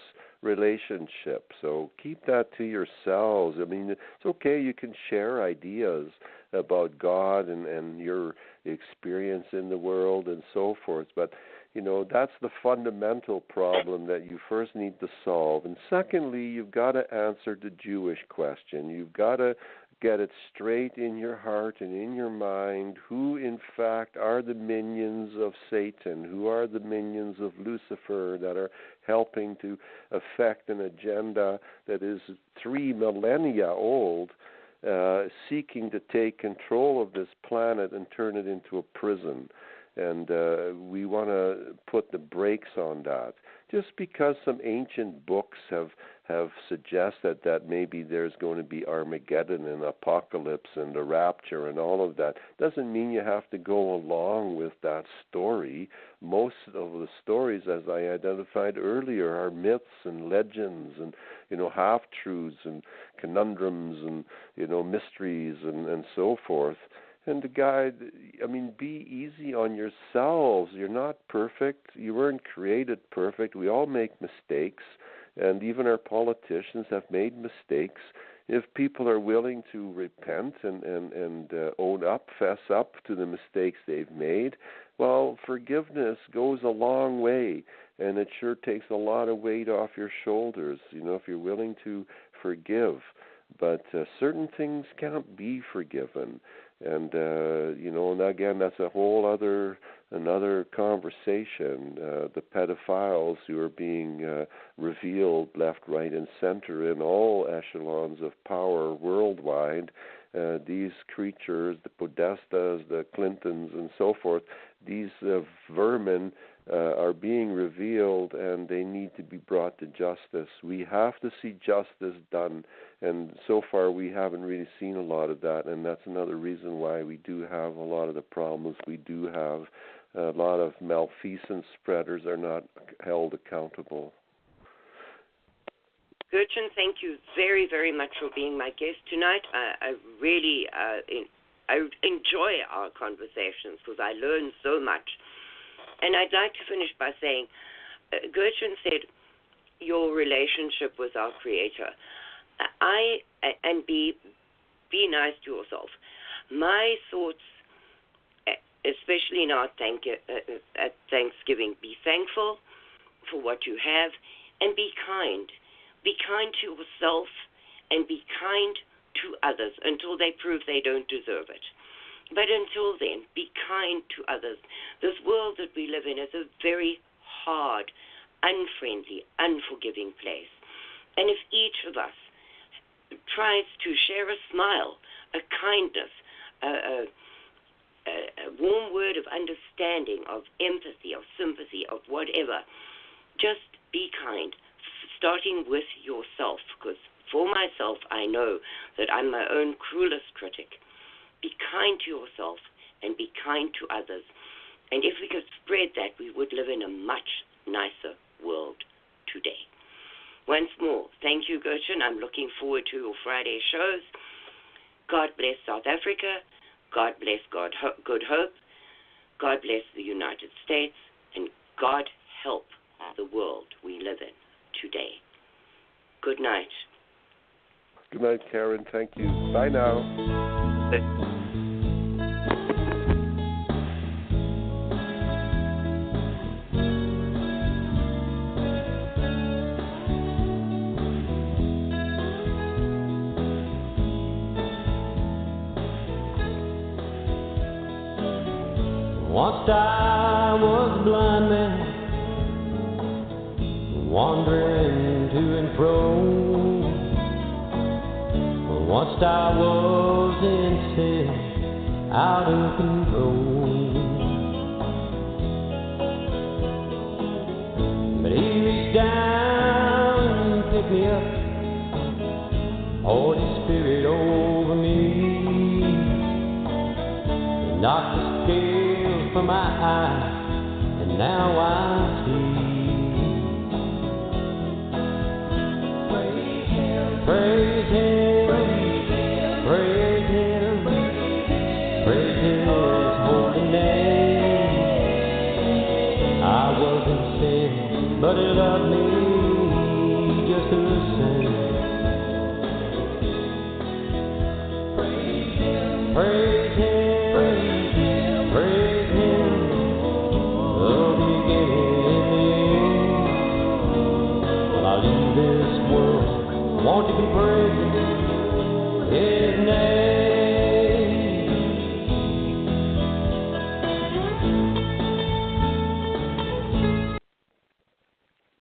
relationship. So keep that to yourselves. I mean, it's okay, you can share ideas about God and your experience in the world and so forth, but that's the fundamental problem that you first need to solve. And secondly, you've got to answer the Jewish question. You've got to get it straight in your heart and in your mind who in fact are the minions of Satan, who are the minions of Lucifer that are helping to affect an agenda that is 3 millennia old, seeking to take control of this planet and turn it into a prison. And we want to put the brakes on that. Just because some ancient books have suggested that maybe there's going to be Armageddon and apocalypse and the rapture and all of that, doesn't mean you have to go along with that story. Most of the stories, as I identified earlier, are myths and legends and half-truths and conundrums and mysteries and so forth. And the guide, be easy on yourselves. You're not perfect. You weren't created perfect. We all make mistakes, and even our politicians have made mistakes. If people are willing to repent and own up, fess up to the mistakes they've made, well, forgiveness goes a long way, and it sure takes a lot of weight off your shoulders, if you're willing to forgive. But certain things can't be forgiven. And, and again, that's a whole another conversation. The pedophiles who are being revealed left, right, and center in all echelons of power worldwide, these creatures, the Podestas, the Clintons, and so forth, these vermin are being revealed, and they need to be brought to justice. We have to see justice done, and so far we haven't really seen a lot of that, and that's another reason why we do have a lot of the problems we do have. A lot of malfeasance spreaders are not held accountable. Gertjan, thank you very, very much for being my guest tonight. I really I enjoy our conversations because I learn so much. And I'd like to finish by saying, Gertjan said, your relationship with our Creator. And be nice to yourself. My thoughts, especially now at Thanksgiving, be thankful for what you have and be kind. Be kind to yourself and be kind to others until they prove they don't deserve it. But until then, be kind to others. This world that we live in is a very hard, unfriendly, unforgiving place. And if each of us tries to share a smile, a kindness, a warm word of understanding, of empathy, of sympathy, of whatever, just be kind, starting with yourself, because for myself, I know that I'm my own cruelest critic. Be kind to yourself and be kind to others. And if we could spread that, we would live in a much nicer world today. Once more, thank you, Gertjan. I'm looking forward to your Friday shows. God bless South Africa. God bless Good Hope. God bless the United States. And God help the world we live in today. Good night. Good night, Karin. Thank you. Bye now. Once I was a blind man, wandering to and fro. Once I was in sin, out of control. reached down and picked me up, poured His Spirit over me, He knocked the scales from my eyes, and now I see. Praise Him, praise Him, praise Him, praise His holy name. I was in sin, but He loved me just the same. Praise Him, praise Him, praise Him, the beginning and the end. When I leave this world, I want to be praising. Yeah.